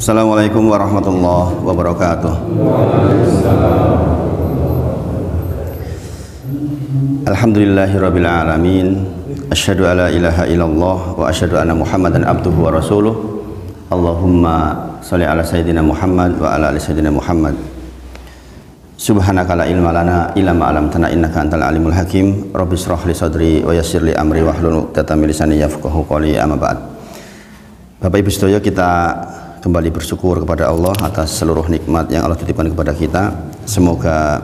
Assalamualaikum warahmatullahi wabarakatuh. Alhamdulillahirabbil alamin. Asyhadu alla ilaha illallah wa asyhadu anna Muhammadan abduhu wa rasuluh. Allahumma shalli ala sayyidina Muhammad wa ala ali sayyidina Muhammad. Subhanaka la ilma lana illa ma 'allamtana innaka antal alimul hakim. Rabbi shrah li sadri wa yassir li amri wahlul 'uqdatam min lisani yafqahu qawli. Amma ba'd. Bapak Ibu sedaya, kita kembali bersyukur kepada Allah atas seluruh nikmat yang Allah titipkan kepada kita. Semoga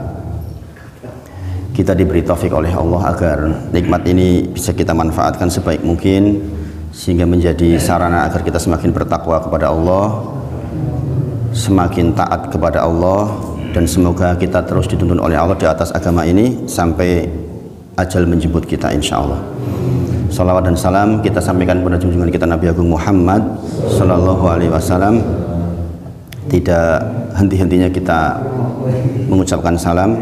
kita diberi taufik oleh Allah agar nikmat ini bisa kita manfaatkan sebaik mungkin, sehingga menjadi sarana agar kita semakin bertakwa kepada Allah, semakin taat kepada Allah, dan semoga kita terus dituntun oleh Allah di atas agama ini sampai ajal menjemput kita, insya Allah. Salawat dan salam kita sampaikan kepada junjungan kita Nabi Agung Muhammad Sallallahu Alaihi Wasallam. Tidak henti-hentinya kita mengucapkan salam,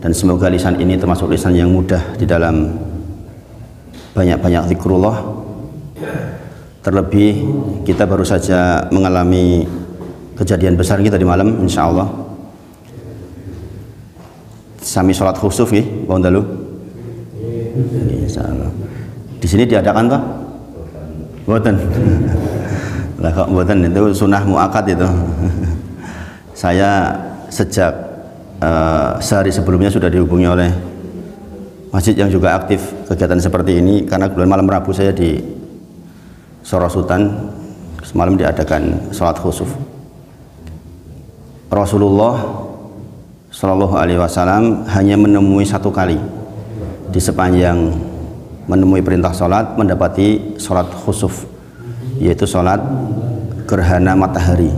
dan semoga lisan ini termasuk lisan yang mudah di dalam banyak-banyak zikrullah. Terlebih kita baru saja mengalami kejadian besar kita di malam, insya Allah. Sami sholat khusuf ya, Bang Dalu. Insya Allah. Di sini diadakan toh? Mboten. Lah kok mboten, itu sunnah muakkad itu. Saya sejak sehari sebelumnya sudah dihubungi oleh masjid yang juga aktif kegiatan seperti ini, karena bulan malam Rabu saya di Sorosutan, semalam diadakan sholat khusuf. Rasulullah Shallallahu Alaihi Wasallam hanya menemui satu kali di sepanjang menemui perintah sholat, mendapati sholat khusuf, yaitu sholat gerhana matahari.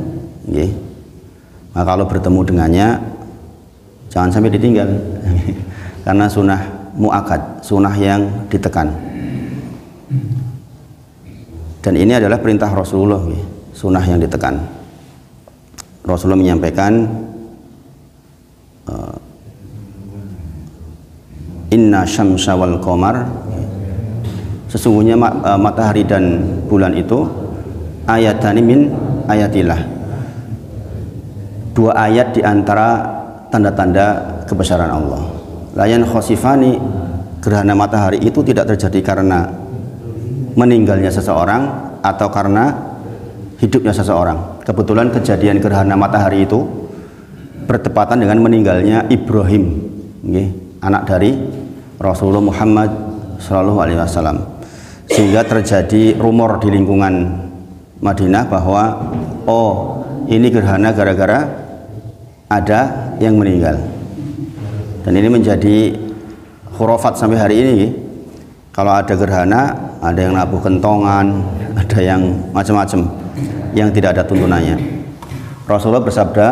Maka kalau bertemu dengannya jangan sampai ditinggal karena sunnah muakkad, sunnah yang ditekan, dan ini adalah perintah Rasulullah, sunnah yang ditekan. Rasulullah menyampaikan, inna syamsa wal qamar, sesungguhnya matahari dan bulan itu ayatani min ayatillah, dua ayat di antara tanda-tanda kebesaran Allah. Layan khosifani, gerhana matahari itu tidak terjadi karena meninggalnya seseorang atau karena hidupnya seseorang. Kebetulan kejadian gerhana matahari itu bertepatan dengan meninggalnya Ibrahim, anak dari Rasulullah Muhammad Shallallahu Alaihi Wasallam, sehingga terjadi rumor di lingkungan Madinah bahwa oh, ini gerhana gara-gara ada yang meninggal. Dan ini menjadi khurafat sampai hari ini. Kalau ada gerhana, ada yang nabuh kentongan, ada yang macam-macam yang tidak ada tuntunannya. Rasulullah bersabda,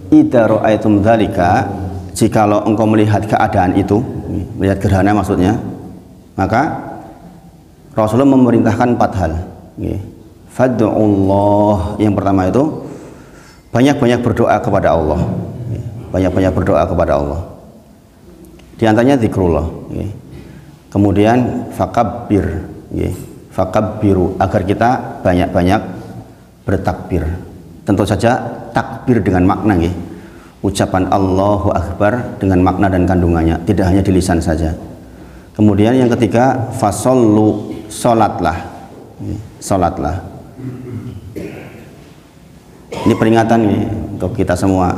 idza ra'aitum dzalika, jikalau engkau melihat keadaan itu, melihat gerhana maksudnya, maka Rasulullah memerintahkan 4 hal. Fad'ullah, yang pertama itu banyak-banyak berdoa kepada Allah. Banyak-banyak berdoa kepada Allah. Di antaranya zikrullah. Kemudian fakabbir, fakabbiru, agar kita banyak-banyak bertakbir. Tentu saja takbir dengan makna, ucapan Allahu Akbar dengan makna dan kandungannya, tidak hanya di lisan saja. Kemudian yang ketiga, fasollu, sholatlah, sholatlah. Ini peringatan nih untuk kita semua,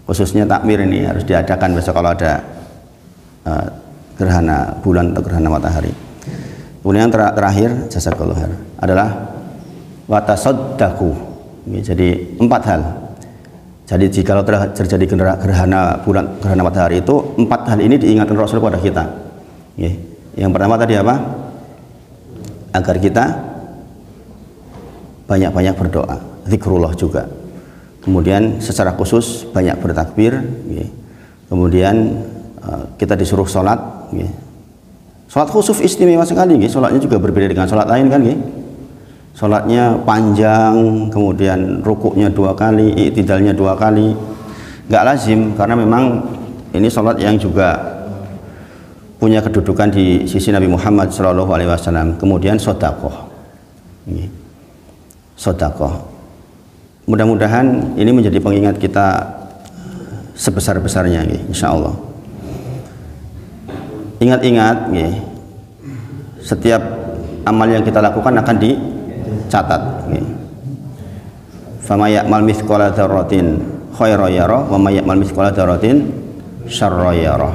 khususnya takbir ini harus diadakan besok kalau ada gerhana bulan atau gerhana matahari. Kemudian yang terakhir, jazakallahu khair, adalah watasaddaqu. Jadi 4 hal. Jadi jika terjadi gerhana bulan, gerhana matahari itu, 4 hal ini diingatkan Rasul kepada kita. Yang pertama tadi apa? Agar kita banyak-banyak berdoa, zikrullah juga. Kemudian secara khusus banyak bertakbir. Kemudian kita disuruh sholat. Sholat khusuf istimewa sekali. Sholatnya juga berbeda dengan sholat lain kan. Sholatnya panjang, kemudian rukuknya 2 kali, i'tidalnya 2 kali. Nggak lazim, karena memang ini sholat yang juga punya kedudukan di sisi Nabi Muhammad SAW. Kemudian sodakoh, sodakoh, mudah-mudahan ini menjadi pengingat kita sebesar-besarnya, insya Allah. Ingat-ingat, setiap amal yang kita lakukan akan dicatat. Fama ya'mal mithqala dzarratin khairan yarah wa may ya'mal mithqala dzarratin syarran yarah.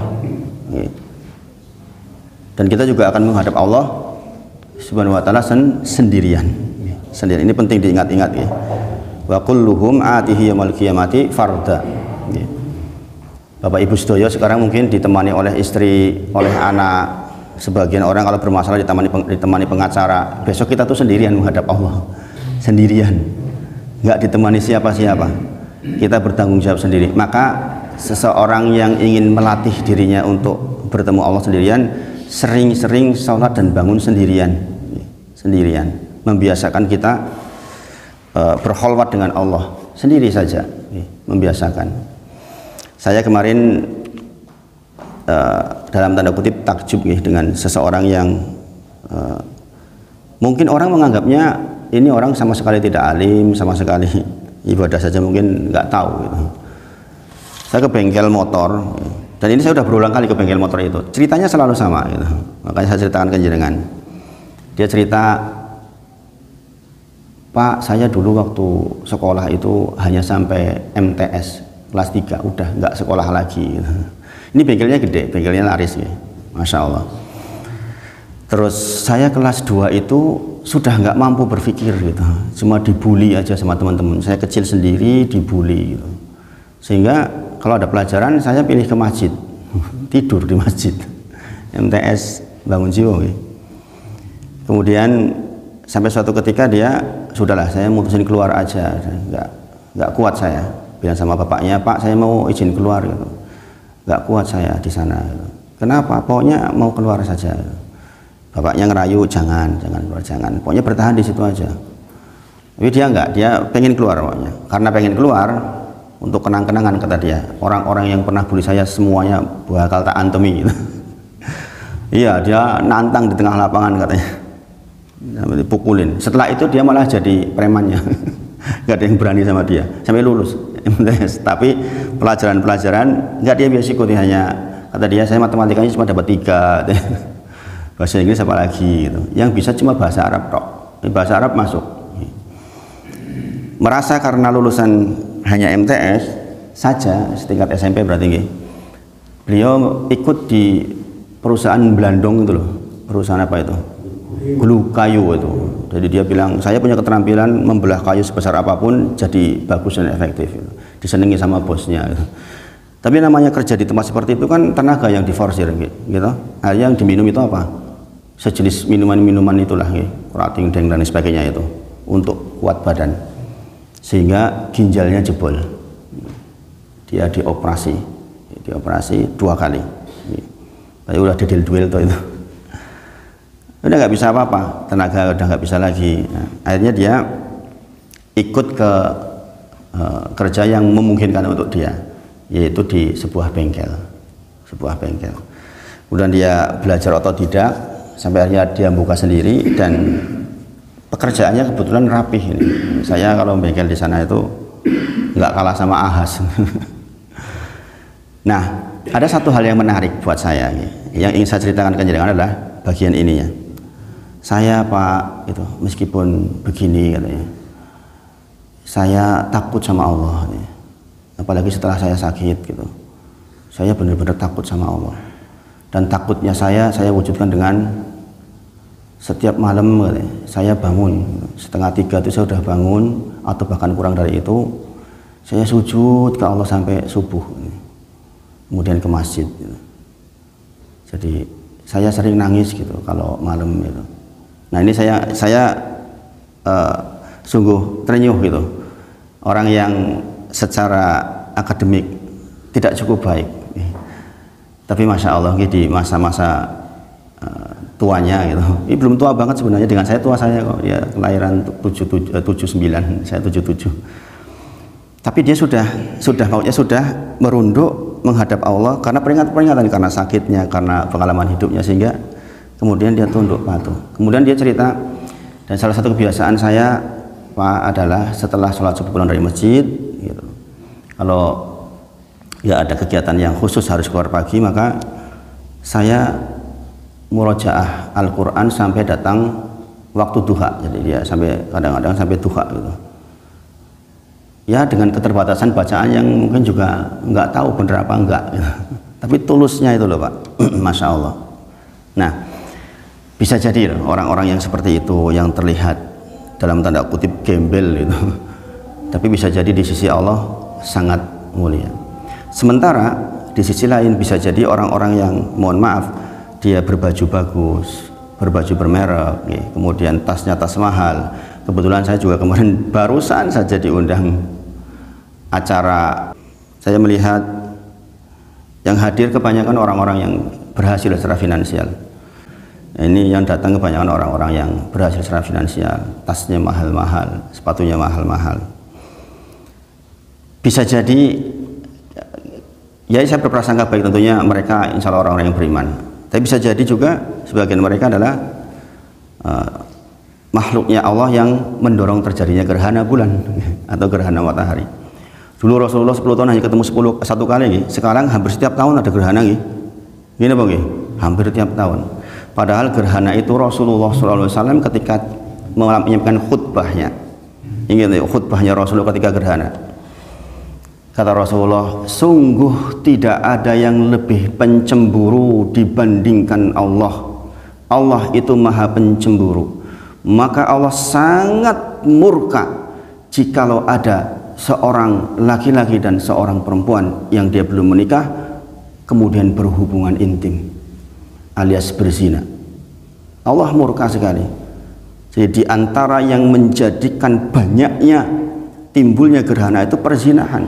Dan kita juga akan menghadap Allah Subhanahu wa taala sendirian. Ini penting diingat-ingat, wa kulluhum atihi yaumil qiyamati farda. Bapak Ibu sedaya sekarang mungkin ditemani oleh istri, oleh anak. Sebagian orang kalau bermasalah ditemani pengacara. Besok kita tuh sendirian menghadap Allah, sendirian, nggak ditemani siapa-siapa. Kita bertanggung jawab sendiri. Maka seseorang yang ingin melatih dirinya untuk bertemu Allah sendirian, sering-sering sholat dan bangun sendirian, membiasakan kita berkholwat dengan Allah sendiri saja, membiasakan. Saya kemarin dalam tanda kutip takjub dengan seseorang yang mungkin orang menganggapnya ini orang sama sekali tidak alim, sama sekali ibadah saja mungkin nggak tahu gitu. Saya ke bengkel motor, dan ini saya sudah berulang kali ke bengkel motor itu. Ceritanya selalu sama gitu. Makanya saya ceritakan ke jenengan. Dia cerita, Pak, saya dulu waktu sekolah itu hanya sampai MTS kelas 3, udah nggak sekolah lagi gitu. Ini bengkelnya gede, bengkelnya laris ya, Masya Allah. Terus saya kelas 2 itu sudah nggak mampu berpikir gitu, cuma dibully aja sama teman-teman. Saya kecil sendiri dibully gitu. Sehingga kalau ada pelajaran saya pilih ke masjid, tidur di masjid. MTS bangun jiwa gitu. Kemudian sampai suatu ketika dia, sudahlah saya mutusin keluar aja, nggak kuat saya. Bilang sama bapaknya, Pak, saya mau izin keluar gitu. Nggak kuat saya di sana gitu. Kenapa? Pokoknya mau keluar saja. Bapaknya ngerayu, jangan keluar, jangan. Pokoknya bertahan di situ aja. Tapi dia enggak, dia pengen keluar pokoknya. Karena pengen keluar, untuk kenang-kenangan kata dia, orang-orang yang pernah bully saya semuanya bakal tak antemi gitu. Iya, dia nantang di tengah lapangan katanya. Dipukulin. Setelah itu dia malah jadi premannya. Nggak ada yang berani sama dia sampai lulus MTS. Tapi pelajaran-pelajaran nggak dia biasa ikuti, hanya kata dia, saya matematikanya cuma dapat 3, bahasa Inggris apa lagi gitu. Yang bisa cuma bahasa Arab tok. Bahasa Arab masuk. Merasa karena lulusan hanya MTS saja setingkat SMP berarti beliau ikut di perusahaan Belandong itu loh. Perusahaan apa itu? Gulu kayu itu. Jadi dia bilang, saya punya keterampilan membelah kayu sebesar apapun jadi bagus dan efektif gitu. Disenangi sama bosnya gitu. Tapi namanya kerja di tempat seperti itu kan tenaga yang diforsir gitu. Nah, yang diminum itu apa? Sejenis minuman-minuman itulah gitu. Kerating, deng dan sebagainya itu untuk kuat badan. Sehingga ginjalnya jebol. Dia dioperasi 2 kali. Tapi udah dedel-duel tuh itu. Udah nggak bisa apa-apa, tenaga udah nggak bisa lagi. Nah, akhirnya dia ikut ke kerja yang memungkinkan untuk dia, yaitu di sebuah bengkel. Kemudian dia belajar otodidak sampai akhirnya dia buka sendiri, dan pekerjaannya kebetulan rapih ini. Saya kalau bengkel di sana itu nggak kalah sama ahas. Nah, ada satu hal yang menarik buat saya yang ingin saya ceritakan ke jenengan adalah bagian ininya. Saya, Pak, itu meskipun begini katanya, saya takut sama Allah, apalagi setelah saya sakit gitu. Saya benar-benar takut sama Allah, dan takutnya saya wujudkan dengan setiap malam katanya, saya bangun 2:30 itu saya sudah bangun, atau bahkan kurang dari itu, saya sujud ke Allah sampai subuh, kemudian ke masjid gitu. Jadi saya sering nangis gitu kalau malam itu. Nah, ini saya sungguh terenyuh gitu. Orang yang secara akademik tidak cukup baik, tapi Masya Allah di masa-masa tuanya gitu. Ini belum tua banget sebenarnya, dengan saya tua saya kok. Ya kelahiran 79, saya 77. Tapi dia sudah merunduk menghadap Allah karena peringatan karena sakitnya, karena pengalaman hidupnya, sehingga kemudian dia tunduk patuh. Kemudian dia cerita, dan salah satu kebiasaan saya adalah setelah sholat subuh pulang dari masjid gitu. Kalau ya ada kegiatan yang khusus harus keluar pagi, maka saya murojaah Al-Quran sampai datang waktu duha. Jadi dia sampai kadang-kadang sampai duha gitu. Ya dengan keterbatasan bacaan yang mungkin juga nggak tahu bener apa enggak gitu. Tapi tulusnya itu loh Pak. Masya Allah. Nah, bisa jadi loh, orang-orang yang seperti itu yang terlihat dalam tanda kutip gembel gitu, tapi bisa jadi di sisi Allah sangat mulia. Sementara di sisi lain bisa jadi orang-orang yang mohon maaf dia berbaju bagus, berbaju bermerek, kemudian tasnya tas mahal. Kebetulan saya juga kemarin barusan saja diundang acara, saya melihat yang hadir kebanyakan orang-orang yang berhasil secara finansial. Ini yang datang kebanyakan orang-orang yang berhasil secara finansial, tasnya mahal-mahal, sepatunya mahal-mahal. Bisa jadi, ya saya berprasangka baik, tentunya mereka insya Allah orang-orang yang beriman. Tapi bisa jadi juga sebagian mereka adalah makhluknya Allah yang mendorong terjadinya gerhana bulan atau gerhana matahari. Dulu Rasulullah 10 tahun hanya ketemu satu kali, sekarang hampir setiap tahun ada gerhana. Gini Bang, hampir tiap tahun. Padahal gerhana itu Rasulullah SAW ketika menyampaikan khutbahnya, ingat ya, khutbahnya Rasulullah ketika gerhana, kata Rasulullah, sungguh tidak ada yang lebih pencemburu dibandingkan Allah. Allah itu maha pencemburu, maka Allah sangat murka jikalau ada seorang laki-laki dan seorang perempuan yang dia belum menikah kemudian berhubungan intim alias berzina. Allah murka sekali. Jadi antara yang menjadikan banyaknya timbulnya gerhana itu perzinahan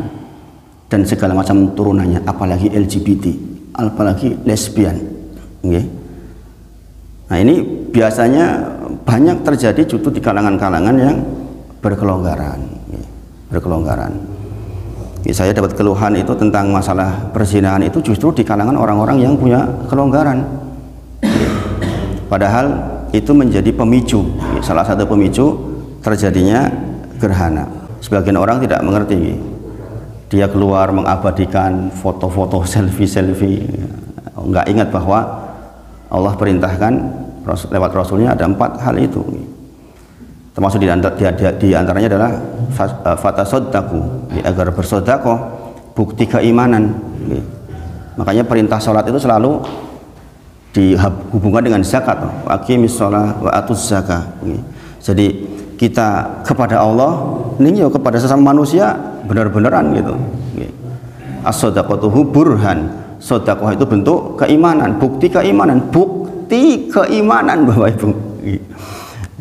dan segala macam turunannya, apalagi LGBT, apalagi lesbian. Okay. Nah ini biasanya banyak terjadi justru di kalangan-kalangan yang berkelonggaran. Berkelonggaran. Saya dapat keluhan itu tentang masalah perzinahan itu justru di kalangan orang-orang yang punya kelonggaran. Padahal itu menjadi pemicu, salah satu pemicu terjadinya gerhana. Sebagian orang tidak mengerti, dia keluar mengabadikan foto-foto selfie, nggak ingat bahwa Allah perintahkan lewat Rasulnya ada 4 hal itu, termasuk di antaranya adalah fatasodaku, agar bersodakoh, bukti keimanan. Makanya perintah sholat itu selalu dihubungkan dengan zakat, aqimis shalah wa atuz zakah. Jadi kita kepada Allah ini ya kepada sesama manusia benar-benaran gitu. As-shadaqatuhu burhan, sedekah itu bentuk keimanan, bukti keimanan, Bapak Ibu.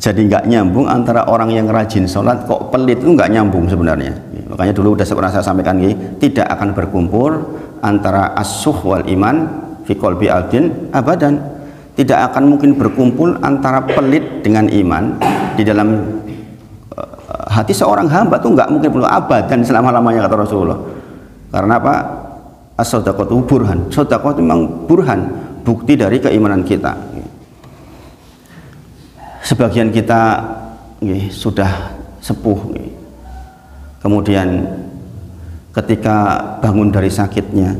Jadi nggak nyambung antara orang yang rajin sholat kok pelit, itu nggak nyambung sebenarnya. Makanya dulu udah pernah saya sampaikan, tidak akan berkumpul antara as-suh wal iman fi qalbi abdin abadan. Tidak akan mungkin berkumpul antara pelit dengan iman di dalam hati seorang hamba, tuh nggak mungkin perlu abadan selama-lamanya, kata Rasulullah. Karena apa? As-shadaqatu burhan. Sedekah itu memang burhan, bukti dari keimanan kita. Sebagian kita sudah sepuh, kemudian ketika bangun dari sakitnya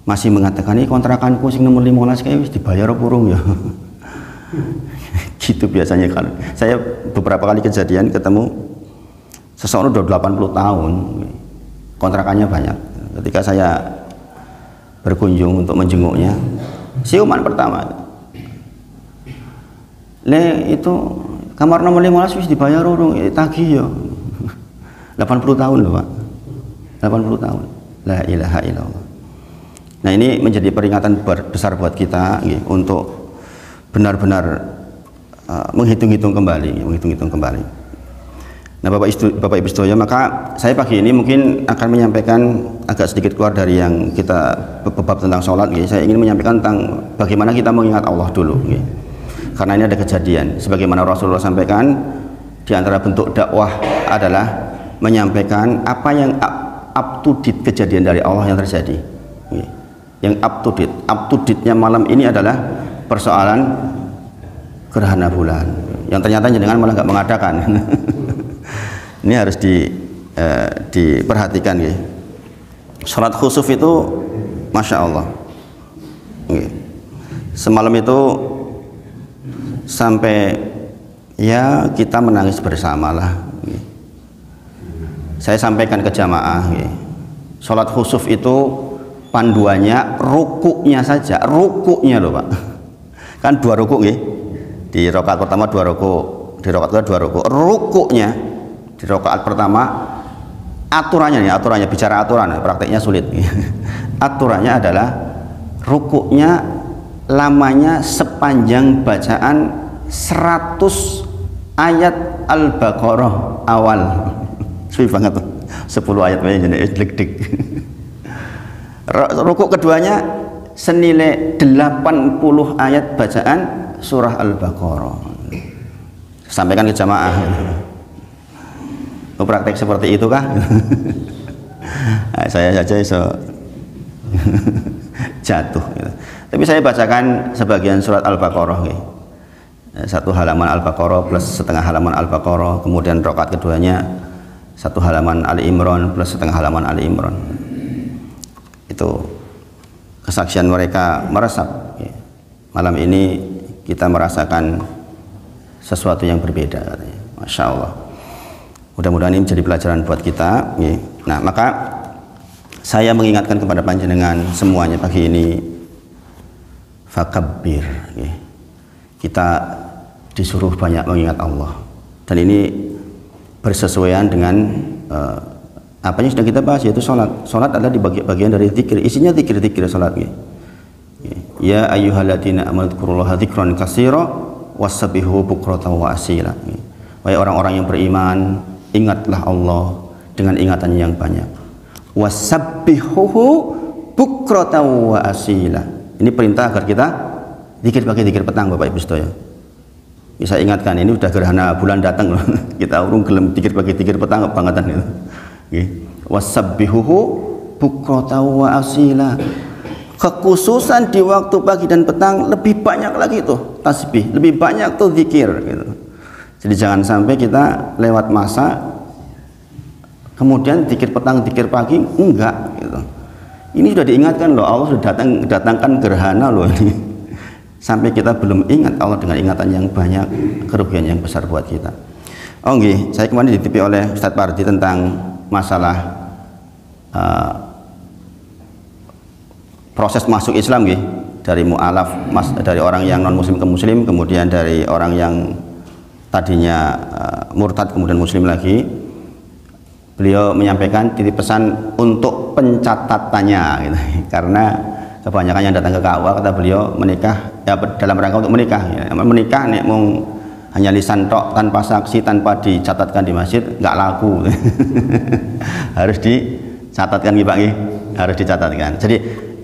masih mengatakan, ini kontrakanku sing nomor 15 kayak dibayar purung ya. Gitu biasanya. Kalau saya beberapa kali kejadian ketemu seseorang udah 80 tahun, kontrakannya banyak. Ketika saya berkunjung untuk menjenguknya, siuman pertama, le itu kamar nomor 15 wis dibayar urung, tagih ya. 80 tahun loh Pak, 80 tahun. La ilaha illallah. Nah ini menjadi peringatan besar buat kita untuk benar-benar menghitung-hitung kembali. Nah Bapak Ibu sekalian, maka saya pagi ini mungkin akan menyampaikan agak sedikit keluar dari yang kita bab tentang sholat. Saya ingin menyampaikan tentang bagaimana kita mengingat Allah dulu. Karena ini ada kejadian, sebagaimana Rasulullah sampaikan, di antara bentuk dakwah adalah menyampaikan apa yang up to date kejadian dari Allah yang terjadi. Yang up to date-nya malam ini adalah persoalan gerhana bulan yang ternyata jenengan malah nggak mengadakan. Ini harus diperhatikan ya. Sholat khusuf itu Masya Allah. Semalam itu sampai ya kita menangis bersama lah. Saya sampaikan ke jamaah, sholat khusuf itu panduannya rukuknya saja, rukuknya loh Pak. Kan 2 rukuk ya. Di rakaat pertama 2 rukuk, di rakaat kedua 2 rukuk. Rukuknya di rakaat pertama aturannya nih, aturannya bicara aturan, prakteknya sulit. Aturannya adalah rukuknya lamanya sepanjang bacaan 100 ayat Al-Baqarah awal. Sulit banget tuh. 10 ayat banyak jadi deg-deg. Rukuk keduanya senilai 80 ayat bacaan surah Al-Baqarah. Sampaikan ke jamaah. Praktek seperti itu kah? Saya saja so jatuh gitu. Tapi saya bacakan sebagian surat Al-Baqarah gitu. 1 halaman Al-Baqarah plus setengah halaman Al-Baqarah, kemudian rakaat keduanya 1 halaman Ali Imran plus setengah halaman Ali Imran. Itu kesaksian mereka meresap gitu. Malam ini kita merasakan sesuatu yang berbeda katanya. Masya Allah. Mudah-mudahan ini menjadi pelajaran buat kita. Nah, maka saya mengingatkan kepada panjenengan semuanya pagi ini, fakabbir. Kita disuruh banyak mengingat Allah. Dan ini bersesuaian dengan apa yang sedang kita bahas, yaitu sholat. Sholat adalah di bagian dari zikir. Isinya zikir-zikir sholat. Ya ayyuhalladzina amanu dzkurullaha dzikran katsira wasabbihu bukratan wa asila. Wahai orang-orang yang beriman, ingatlah Allah dengan ingatan yang banyak. Wasabbihuhu bukratan wa asila. Ini perintah agar kita zikir pagi zikir petang Bapak Ibu sedaya. Bisa ingatkan, ini udah gerhana bulan datang loh. Kita urung gelem zikir pagi zikir petang bangetan itu. Nggih. Wasabbihuhu bukratan wa asila. Kekhususan di waktu pagi dan petang lebih banyak lagi tuh tasbih, lebih banyak tuh zikir gitu. Jadi jangan sampai kita lewat masa kemudian zikir petang, zikir pagi enggak gitu. Ini sudah diingatkan loh, Allah sudah datangkan gerhana loh ini. Sampai kita belum ingat Allah dengan ingatan yang banyak, kerugian yang besar buat kita. Oh nggih, saya kemarin ditipi oleh Ustadz Pardi tentang masalah proses masuk Islam nggih, dari mu'alaf, dari orang yang non muslim ke muslim, kemudian dari orang yang tadinya murtad kemudian muslim lagi. Beliau menyampaikan titip pesan untuk pencatatannya gitu. Karena kebanyakan yang datang ke KUA kata beliau menikah ya dalam rangka untuk menikah ya. Menikah nek mung hanya lisan tok tanpa saksi, tanpa dicatatkan di masjid nggak laku. Harus dicatatkan Pak nggih, harus dicatatkan. Jadi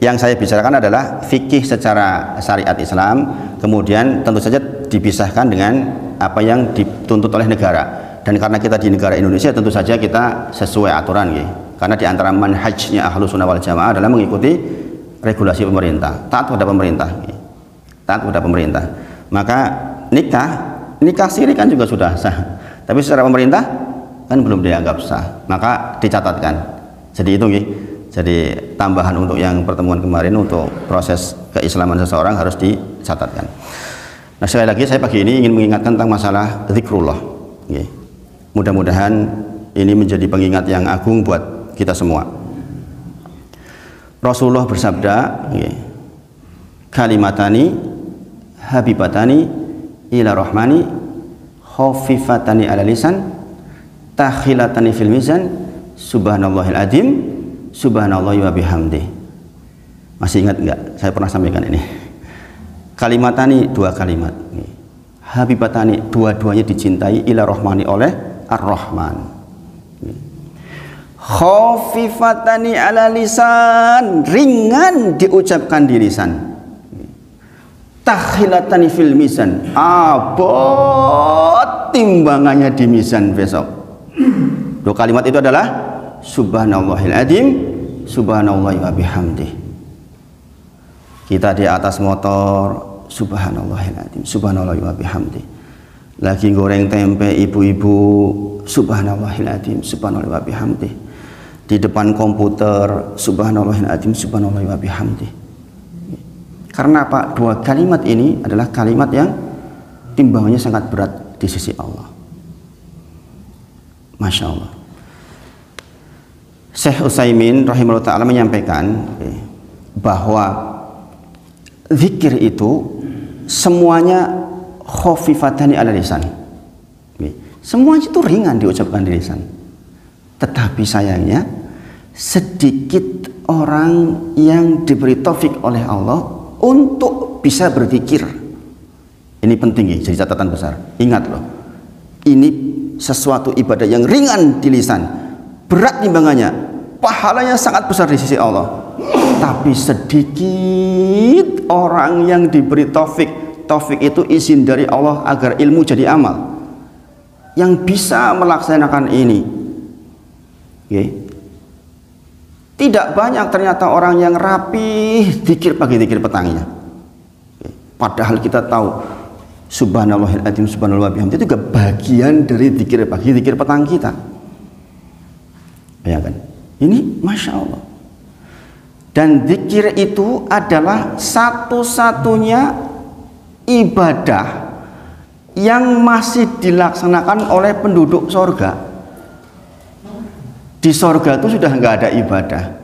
yang saya bicarakan adalah fikih secara syariat Islam, kemudian tentu saja dipisahkan dengan apa yang dituntut oleh negara. Dan karena kita di negara Indonesia, tentu saja kita sesuai aturan gitu. Karena di antara manhajnya Ahlus Sunnah wal Jamaah adalah mengikuti regulasi pemerintah, taat kepada pemerintah gitu. Taat kepada pemerintah. Maka nikah siri kan juga sudah sah, tapi secara pemerintah kan belum dianggap sah, maka dicatatkan. Jadi itu gitu. Jadi tambahan untuk yang pertemuan kemarin, untuk proses keislaman seseorang harus dicatatkan. Nah, sekali lagi saya pagi ini ingin mengingatkan tentang masalah zikrullah. Mudah-mudahan ini menjadi pengingat yang agung buat kita semua. Rasulullah bersabda, kalimatani habibatani ila rahmani khafifatani ala lisan takhilatani fil mizan subhanallahil adzim subhanallahi wa bihamdi. Masih ingat enggak? Saya pernah sampaikan ini. Kalimatani, 2 kalimat. Habibatani, dua-duanya dicintai ila rahmani oleh Ar-Rahman. Khafifatani ala lisan, ringan diucapkan di lisan. Takhilatani fil mizan, abot timbangannya di mizan besok. 2 kalimat itu adalah subhanallahil adzim subhanallahi wa bihamdi. Kita di atas motor, subhanallahil adzim subhanallahi wa bihamdi. lagi goreng tempe ibu-ibu, subhanallahil adzim, subhanallah wa bihamdih. Di depan komputer, subhanallahil adzim, subhanallah wa bihamdih. Karena apa? Dua kalimat ini adalah kalimat yang timbangannya sangat berat di sisi Allah. Masya Allah. Syekh Utsaimin rahimahullah ta'ala menyampaikan bahwa zikir itu semuanya khafifatani ala lisan. Semuanya itu ringan diucapkan di lisan. Tetapi sayangnya sedikit orang yang diberi taufik oleh Allah untuk bisa berzikir. Ini penting ya, jadi catatan besar. Ingat loh, ini sesuatu ibadah yang ringan di lisan, berat timbangannya, pahalanya sangat besar di sisi Allah. Tapi sedikit orang yang diberi taufik. Taufik itu izin dari Allah agar ilmu jadi amal, yang bisa melaksanakan ini. Tidak banyak ternyata orang yang rapih zikir pagi zikir petangnya. Padahal kita tahu subhanallahil adzim, subhanallah wa bihamdih itu juga bagian dari zikir pagi zikir petang kita. Bayangkan, ini masya Allah. Dan zikir itu adalah satu-satunya ibadah yang masih dilaksanakan oleh penduduk sorga. Di sorga itu sudah nggak ada ibadah,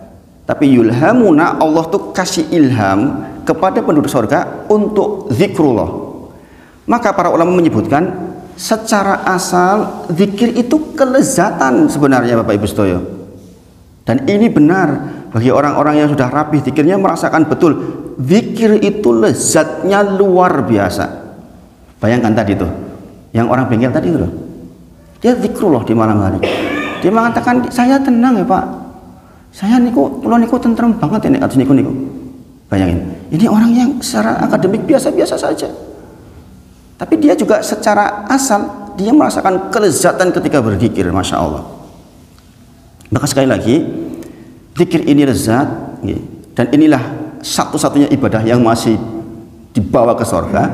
tapi yulhamuna, Allah tuh kasih ilham kepada penduduk sorga untuk zikrullah. Maka para ulama menyebutkan secara asal zikir itu kelezatan sebenarnya Bapak Ibu Sedoyo. Dan ini benar bagi orang-orang yang sudah rapih zikirnya, merasakan betul zikir itu lezatnya luar biasa. Bayangkan tadi tuh yang orang bengkel tadi tuh, dia zikrullah di malam hari. Dia mengatakan, saya tenang ya Pak, saya niku tentrem banget ini atas niku. Bayangin, ini orang yang secara akademik biasa-biasa saja, tapi dia juga secara asal dia merasakan kelezatan ketika berzikir. Masya Allah. Maka sekali lagi, zikir ini lezat, dan inilah satu-satunya ibadah yang masih dibawa ke surga.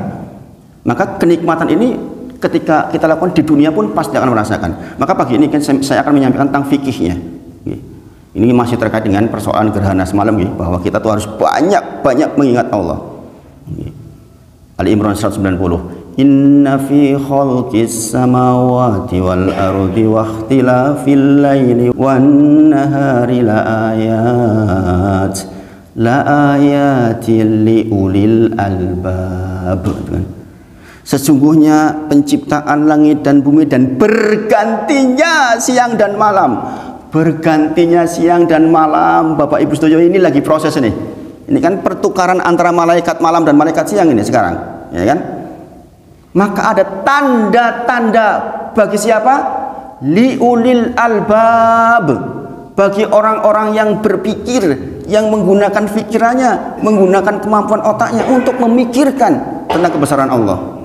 Maka kenikmatan ini ketika kita lakukan di dunia pun pasti akan merasakan. Maka pagi ini kan saya akan menyampaikan tentang fikihnya. Ini masih terkait dengan persoalan gerhana semalam, bahwa kita tuh harus banyak mengingat Allah. Ali Imran 190. Inna fi khalqis samawati wal ardi wa ikhtilafil laili wan nahari la ayatin li ulil albab. Sesungguhnya penciptaan langit dan bumi dan bergantinya siang dan malam. Bergantinya siang dan malam, Bapak Ibu Sedoyo, ini lagi proses ini. Ini kan pertukaran antara malaikat malam dan malaikat siang ini sekarang, ya kan? Maka ada tanda-tanda bagi siapa? Liulil albab, bagi orang-orang yang berpikir, yang menggunakan pikirannya, menggunakan kemampuan otaknya untuk memikirkan tentang kebesaran Allah.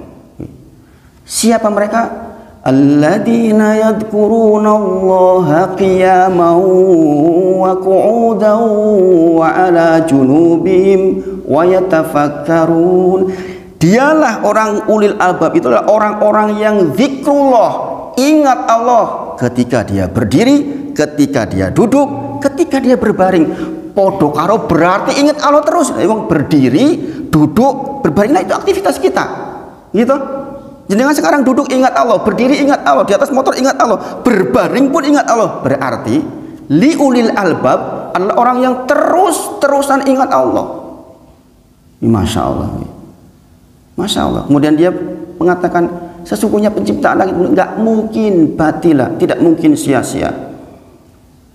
Siapa mereka? Alladzina yadhkurunallaha qiyaman wa qu'udan wa ala junubihim wa yatafakkarun. Dialah orang ulil albab, itulah orang-orang yang zikrullah, ingat Allah ketika dia berdiri, ketika dia duduk, ketika dia berbaring. Podo karo berarti ingat Allah terus. Emang berdiri, duduk, berbaring, nah itu aktivitas kita, gitu. Jangan sekarang duduk ingat Allah, berdiri ingat Allah, di atas motor ingat Allah, berbaring pun ingat Allah. Berarti liulil albab adalah orang yang terus-terusan ingat Allah. Masya Allah. Masya Allah. Kemudian dia mengatakan, sesungguhnya penciptaan langit nggak mungkin batilah, tidak mungkin sia-sia.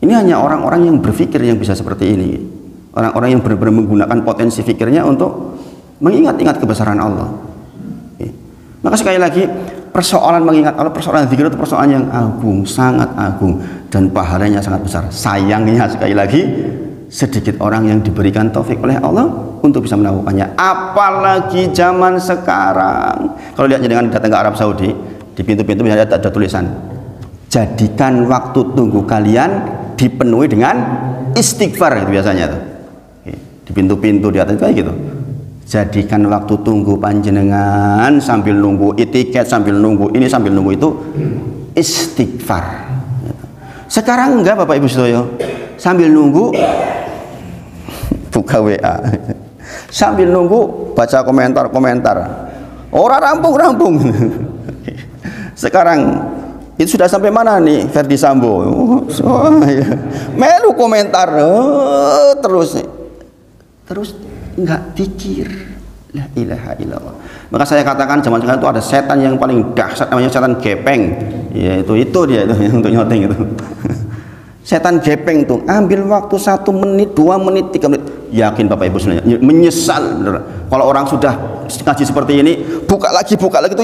Ini hanya orang-orang yang berpikir yang bisa seperti ini. Orang-orang yang benar-benar menggunakan potensi pikirnya untuk mengingat-ingat kebesaran Allah. Maka sekali lagi, persoalan mengingat Allah, persoalan zikir itu persoalan yang agung, sangat agung, dan pahalanya sangat besar. Sayangnya sekali lagi, sedikit orang yang diberikan taufik oleh Allah untuk bisa melakukannya. Apalagi zaman sekarang. Kalau lihat dengan datang ke Arab Saudi, di pintu-pintu misalnya ada tulisan, jadikan waktu tunggu kalian dipenuhi dengan istighfar, itu biasanya tuh. Di pintu-pintu di atas kayak gitu. Jadikan waktu tunggu panjenengan sambil nunggu tiket, sambil nunggu ini, sambil nunggu itu istighfar. Sekarang enggak Bapak Ibu Sedoyo, sambil nunggu buka WA, sambil nunggu baca komentar-komentar, orang rampung. Sekarang itu sudah sampai mana nih Ferdi Sambo? Melu komentar terus enggak zikir. La ilaha illallah. Maka saya katakan zaman sekarang itu ada setan yang paling dahsyat, namanya setan gepeng. Ya itu dia itu yang untuk nyoteng itu. Setan gepeng tuh ambil waktu 1 menit, 2 menit, 3 menit. Yakin Bapak Ibu sebenarnya menyesal bener. Kalau orang sudah ngaji seperti ini, buka lagi itu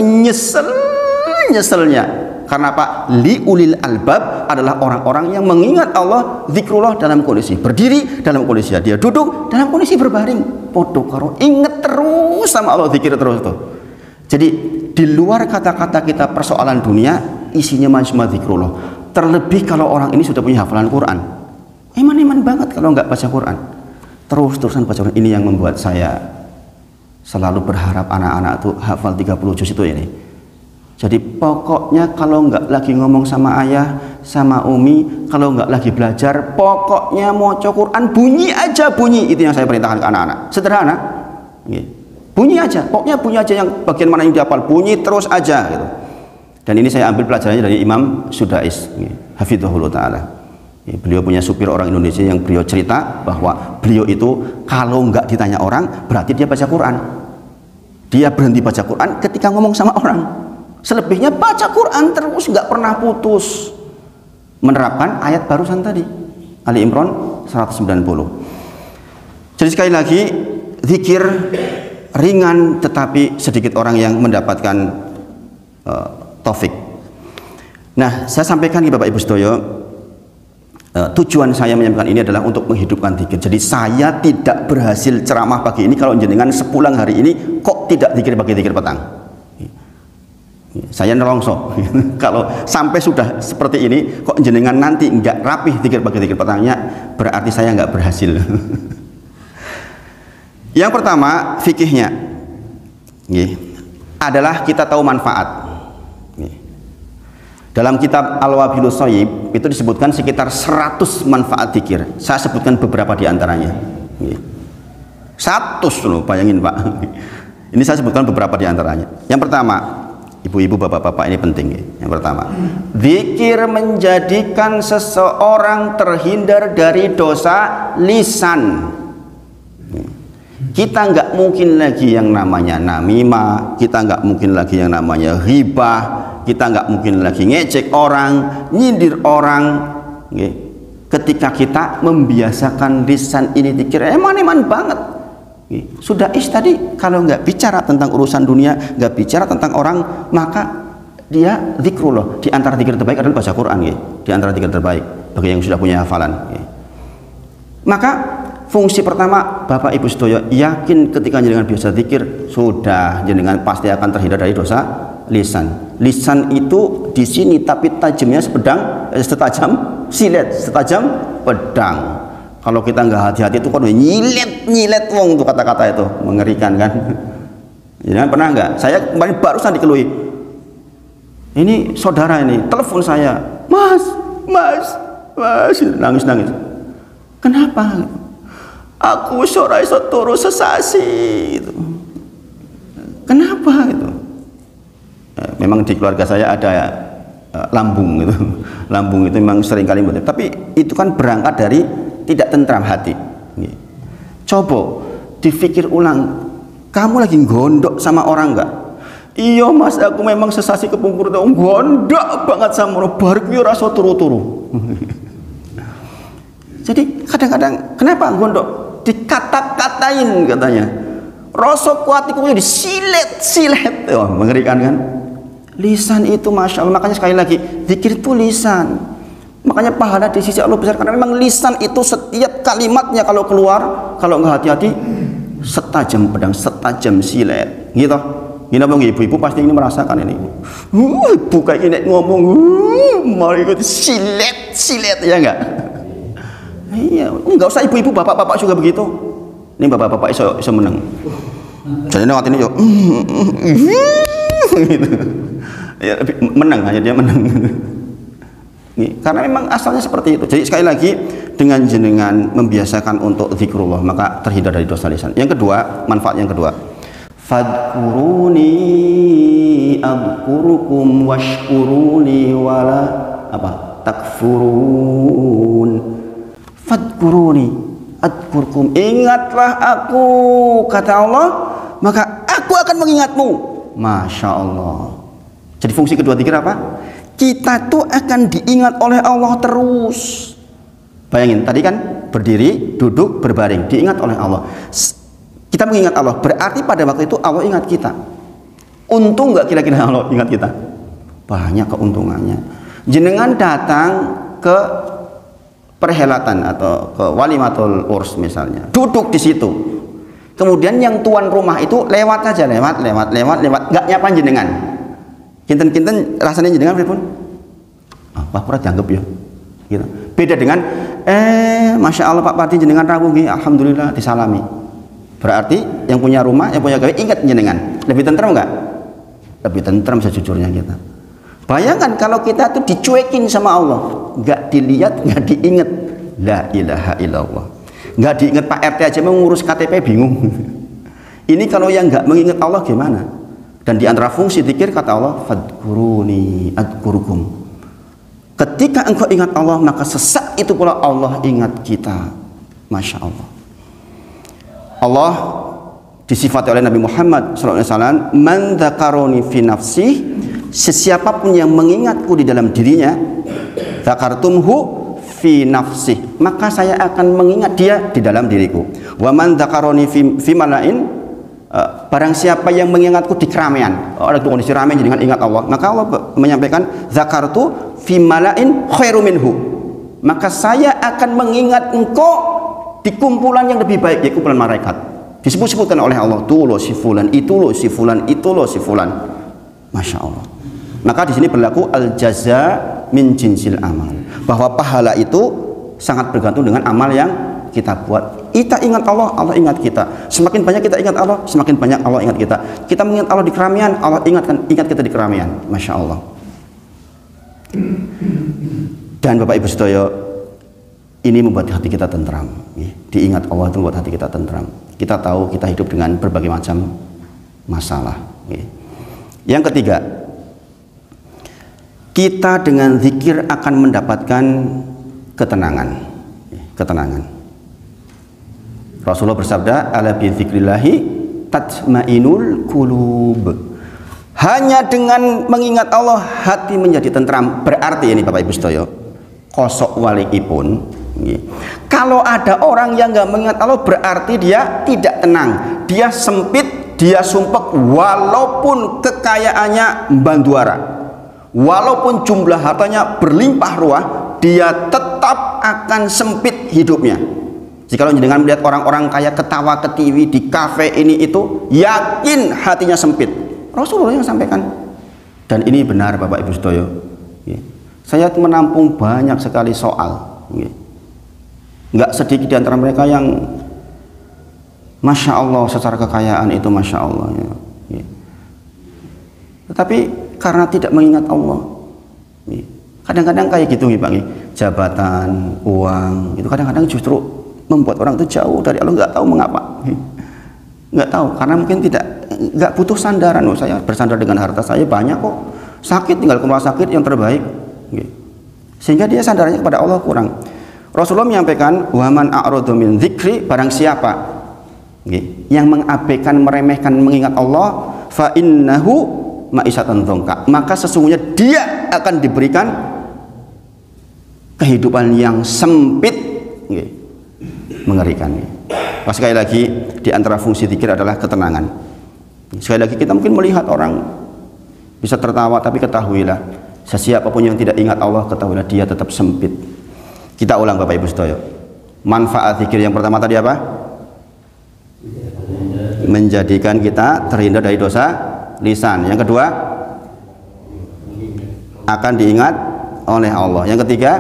nyeselnya. Karena apa? Liulil albab adalah orang-orang yang mengingat Allah, zikrullah dalam kondisi berdiri, dalam kondisi dia duduk, dalam kondisi berbaring. Podo karo inget terus sama Allah, zikir terus tuh. Jadi di luar kata-kata kita persoalan dunia, isinya cuma zikrullah. Terlebih kalau orang ini sudah punya hafalan Quran. Iman banget kalau nggak baca Quran. Terus-terusan baca Quran. Ini yang membuat saya selalu berharap anak-anak tuh hafal 30 juz itu ini. Jadi pokoknya kalau nggak lagi ngomong sama ayah, sama umi, kalau nggak lagi belajar, pokoknya mau Quran bunyi aja bunyi. Itu yang saya perintahkan ke anak-anak. Sederhana, bunyi aja. Pokoknya bunyi aja, yang bagian mana yang dihafal bunyi terus aja gitu. Dan ini saya ambil pelajarannya dari Imam Sudais, hafizahullah taala. Beliau punya supir orang Indonesia yang beliau cerita bahwa beliau itu kalau nggak ditanya orang berarti dia baca Quran. Dia berhenti baca Quran ketika ngomong sama orang. Selebihnya baca Quran terus, nggak pernah putus. Menerapkan ayat barusan tadi, Ali Imran 190. Jadi sekali lagi, zikir ringan tetapi sedikit orang yang mendapatkan taufik. Nah, saya sampaikan ke Bapak Ibu Sedoyo, tujuan saya menyampaikan ini adalah untuk menghidupkan zikir. Jadi saya tidak berhasil ceramah pagi ini kalau jenengan sepulang hari ini kok tidak zikir pagi, zikir petang. Saya nelongso kalau sampai sudah seperti ini kok jenengan nanti nggak rapih zikir pagi zikir petangnya, berarti saya nggak berhasil. Yang pertama fikihnya adalah kita tahu manfaat. Dalam kitab Al-Wabilus Shayyib itu disebutkan sekitar 100 manfaat zikir. Saya sebutkan beberapa di antaranya. 100 loh, bayangin Pak. Ini saya sebutkan beberapa di antaranya. Yang pertama, ibu-ibu, bapak-bapak, ini penting. Yang pertama, zikir menjadikan seseorang terhindar dari dosa lisan. Kita nggak mungkin lagi yang namanya namimah, kita nggak mungkin lagi yang namanya ghibah, kita nggak mungkin lagi ngecek orang, nyindir orang. Ketika kita membiasakan lisan ini zikir, eman banget. Sudah tadi kalau nggak bicara tentang urusan dunia, nggak bicara tentang orang, maka dia zikrullah. Di antara zikir terbaik adalah baca Quran. Di antara zikir terbaik bagi yang sudah punya hafalan. Maka fungsi pertama, Bapak Ibu Sedoyo, yakin ketika jenengan biasa zikir, sudah jenengan pasti akan terhindar dari dosa lisan. Lisan itu di sini tapi tajamnya setajam silet, setajam pedang. Kalau kita nggak hati-hati itu kan nyilet wong tuh kata-kata itu, mengerikan kan. Jangan pernah nggak? Saya kemarin barusan dikeluhi. Ini saudara ini telepon saya, mas, nangis. Kenapa? Aku sore iso turu sesasi. Gitu. Kenapa itu? Memang di keluarga saya ada lambung gitu. Lambung itu memang sering kali betul. Tapi itu kan berangkat dari tidak tentram hati. Coba dipikir ulang, kamu lagi gondok sama orang enggak? Iya mas, aku memang sesasi kepungkur itu gondok banget sama orang, baru kuwi rasa turu-turu. Jadi kadang-kadang kenapa gondok? Dikata-katain katanya. Rasa kuat itu disilet. Oh, mengerikan kan? Lisan itu masya Allah, makanya sekali lagi zikir itu lisan. Makanya pahala di sisi Allah besar karena memang lisan itu setiap kalimatnya kalau keluar, kalau nggak hati-hati setajam pedang, setajam silet. Gitu. Gini bang, ibu-ibu pasti ini merasakan ini. Bukan ini ngomong, mau ikut silet ya enggak? Iya, enggak usah ibu-ibu, bapak-bapak juga begitu. Ini bapak-bapak iso menang. Jadi waktu ini yo gitu. Ya, menang, hanya dia menang. Karena memang asalnya seperti itu. Jadi sekali lagi, dengan jenengan membiasakan untuk zikrullah, maka terhindar dari dosa lisan. Yang kedua, manfaat yang kedua, fadkuruni adkurukum washkuruni wala takfurun. Fadkuruni adkurukum, ingatlah aku, kata Allah, maka aku akan mengingatmu. Masya Allah. Jadi fungsi kedua zikir apa? Kita tuh akan diingat oleh Allah terus. Bayangin, tadi kan berdiri, duduk, berbaring, diingat oleh Allah. Kita mengingat Allah, berarti pada waktu itu Allah ingat kita. Untung nggak kira-kira Allah ingat kita? Banyak keuntungannya. Jenengan datang ke perhelatan atau ke walimatul urs misalnya, duduk di situ. Kemudian yang tuan rumah itu lewat saja, lewat, nggak nyapa jenengan. Kinten-kinten rasanya jenengan pun apa pernah dianggap ya gitu. Beda dengan Masya Allah Pak Pati jenengan rawuh nggih, alhamdulillah disalami. Berarti yang punya rumah, yang punya gawe ingat jenengan. Lebih tentrem enggak? Lebih tentrem sejujurnya kita. Bayangkan kalau kita tuh dicuekin sama Allah, nggak dilihat, nggak diingat. La ilaha illallah. Nggak diingat Pak RT aja mau ngurus KTP bingung. Ini kalau yang nggak mengingat Allah gimana? Dan di antara fungsi zikir kata Allah, fadkuruni adkurukum. Ketika engkau ingat Allah, maka sesaat itu pula Allah ingat kita. Masya Allah. Allah disifati oleh Nabi Muhammad SAW, man dzakaroni fi nafsi, sesiapapun yang mengingatku di dalam dirinya, dzakartumhu fi nafsi, maka saya akan mengingat dia di dalam diriku. Wa man dzakaroni fi malain, barang siapa yang mengingatku di keramaian, ada kondisi ramai dengan ingat Allah, maka Allah menyampaikan dzakartu fi malain khairu minhu, maka saya akan mengingat engkau di kumpulan yang lebih baik, yaitu kumpulan malaikat. Disebut-sebutkan oleh Allah, tuh loh si fulan, itu loh si fulan, itu loh si fulan. Masya Allah. Maka di sini berlaku al jaza min jinsil amal, bahwa pahala itu sangat bergantung dengan amal yang kita buat. Kita ingat Allah, Allah ingat kita. Semakin banyak kita ingat Allah, semakin banyak Allah ingat kita. Kita mengingat Allah di keramaian, Allah ingat kita di keramaian. Masya Allah. Dan Bapak Ibu sedaya, ini membuat hati kita tentram. Diingat Allah itu membuat hati kita tentram. Kita tahu kita hidup dengan berbagai macam masalah. Yang ketiga, kita dengan zikir akan mendapatkan ketenangan. Ketenangan. Rasulullah bersabda, ala bi dzikrillahi tatmainul qulub. Hanya dengan mengingat Allah hati menjadi tentram. Berarti ini Bapak Ibu sedaya, kosok walikipun, kalau ada orang yang nggak mengingat Allah, berarti dia tidak tenang, dia sempit, dia sumpek, walaupun kekayaannya banduara, walaupun jumlah hartanya berlimpah ruah, dia tetap akan sempit hidupnya. Jika dengan melihat orang-orang kaya ketawa ketiwi di kafe ini itu, yakin hatinya sempit. Rasulullah yang sampaikan. Dan ini benar Bapak Ibu sedaya. Saya menampung banyak sekali soal. Nggak sedikit di antara mereka yang Masya Allah secara kekayaan itu Masya Allah ya. Tetapi karena tidak mengingat Allah, kadang-kadang kayak gitu Pak, jabatan, uang itu kadang-kadang justru membuat orang itu jauh dari Allah, nggak tahu mengapa, nggak tahu, karena mungkin nggak butuh sandaran. Saya bersandar dengan harta saya banyak kok, sakit tinggal ke rumah sakit yang terbaik, sehingga dia sandarannya kepada Allah kurang. Rasulullah menyampaikan, waman a'radu min dzikri, barang siapa yang mengabaikan, meremehkan mengingat Allah, fa innahu ma'isatan dzongka, maka sesungguhnya dia akan diberikan kehidupan yang sempit, mengerikan. Sekali lagi, di antara fungsi zikir adalah ketenangan. Sekali lagi, kita mungkin melihat orang bisa tertawa, tapi ketahuilah, sesiapapun yang tidak ingat Allah, ketahuilah dia tetap sempit. Kita ulang Bapak Ibu sedaya. Manfaat zikir yang pertama tadi apa? Menjadikan kita terhindar dari dosa lisan. Yang kedua, akan diingat oleh Allah. Yang ketiga,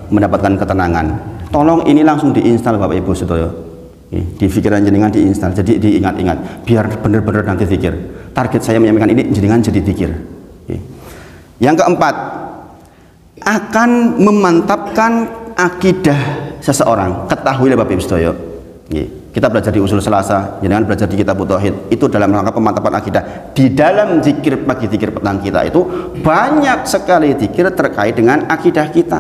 mendapatkan ketenangan. Tolong ini langsung diinstal Bapak Ibu sedaya. Di pikiran jenengan diinstal, jadi diingat-ingat biar bener-bener nanti zikir. Target saya menyampaikan ini jenengan jadi zikir. Yang keempat, akan memantapkan akidah seseorang. Ketahuilah Bapak Ibu sedaya, kita belajar di usul Selasa, jenengan belajar di kitab Tauhid, itu dalam rangka pemantapan akidah. Di dalam zikir pagi, zikir petang kita itu banyak sekali zikir terkait dengan akidah kita.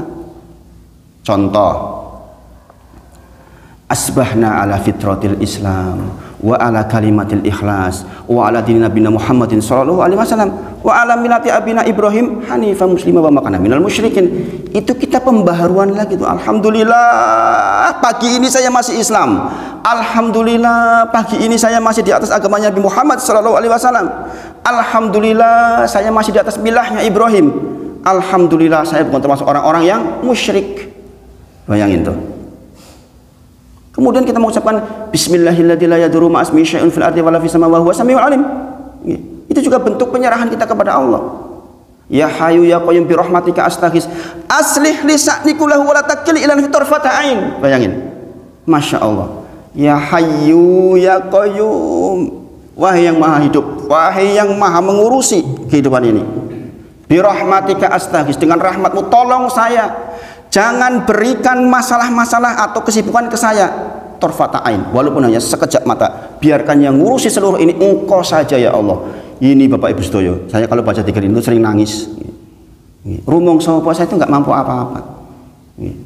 Contoh, asbahna ala fitratil Islam wa ala kalimatil ikhlas wa ala dini nabiyina Muhammadin sallallahu alaihi wasallam wa ala milati abina Ibrahim hanifan muslima wa makana minal musyrikin. Itu kita pembaharuan lagi tuh. Alhamdulillah pagi ini saya masih Islam. Alhamdulillah pagi ini saya masih di atas agamanya Nabi Muhammad sallallahu alaihi wasallam. Alhamdulillah saya masih di atas milahnya Ibrahim. Alhamdulillah saya bukan termasuk orang-orang yang musyrik. Bayangin tuh. Kemudian kita mengucapkan bismillahirrahmanirrahim la yadurru ma'asmi syai'un fil ardi wala fis samawati wa huwa samiul alim. Itu juga bentuk penyerahan kita kepada Allah. Ya Hayyu ya Qayyum bi rahmatika astaghis aslih li sa'ni kullahu wa la takil ila tarfata ain. Bayangin. Masya Allah. Ya Hayyu ya Qayyum, wahai yang maha hidup, wahai yang maha mengurusi kehidupan ini. Bi rahmatika astaghis, dengan rahmatmu tolong saya. Jangan berikan masalah-masalah atau kesibukan ke saya, torfata ain, walaupun hanya sekejap mata. Biarkan yang ngurusi seluruh ini engkau saja ya Allah. Ini Bapak Ibu sedoyo, saya kalau baca zikir itu sering nangis. Rumong sapa saya itu nggak mampu apa-apa.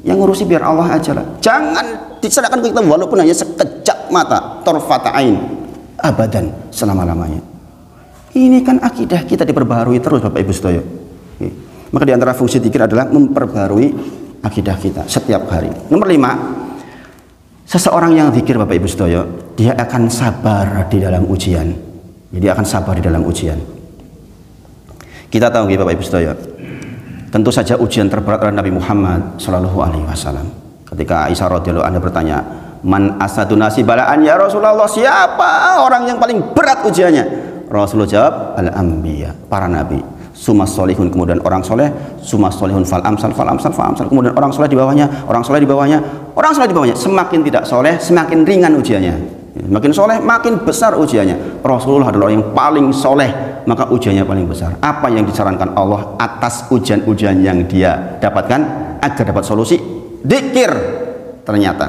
Yang ngurusi biar Allah aja lah. Jangan diserahkan ke kita walaupun hanya sekejap mata, torfata ain, abadan, selama-lamanya. Ini kan akidah kita diperbaharui terus Bapak Ibu sedoyo. Maka di antara fungsi zikir adalah memperbarui akidah kita setiap hari. Nomor 5, seseorang yang zikir Bapak Ibu sedoyo, dia akan sabar di dalam ujian. Jadi akan sabar di dalam ujian. Kita tahu Bapak Ibu sedoyo, tentu saja ujian terberat adalah Nabi Muhammad Shallallahu Alaihi Wasallam. Ketika Aisyah radhiyallahu anha bertanya, man asadun nasi balaan ya Rasulullah, siapa orang yang paling berat ujiannya? Rasulullah jawab, al-anbiya, para nabi. Sumas solihun, kemudian orang soleh, sumas solihun fal amsal, kemudian orang soleh di bawahnya, orang soleh di bawahnya, orang soleh di bawahnya. Semakin tidak soleh, semakin ringan ujiannya. Makin soleh, makin besar ujiannya. Rasulullah adalah orang yang paling soleh, maka ujiannya paling besar. Apa yang disarankan Allah atas ujian-ujian yang dia dapatkan agar dapat solusi? Dzikir. Ternyata,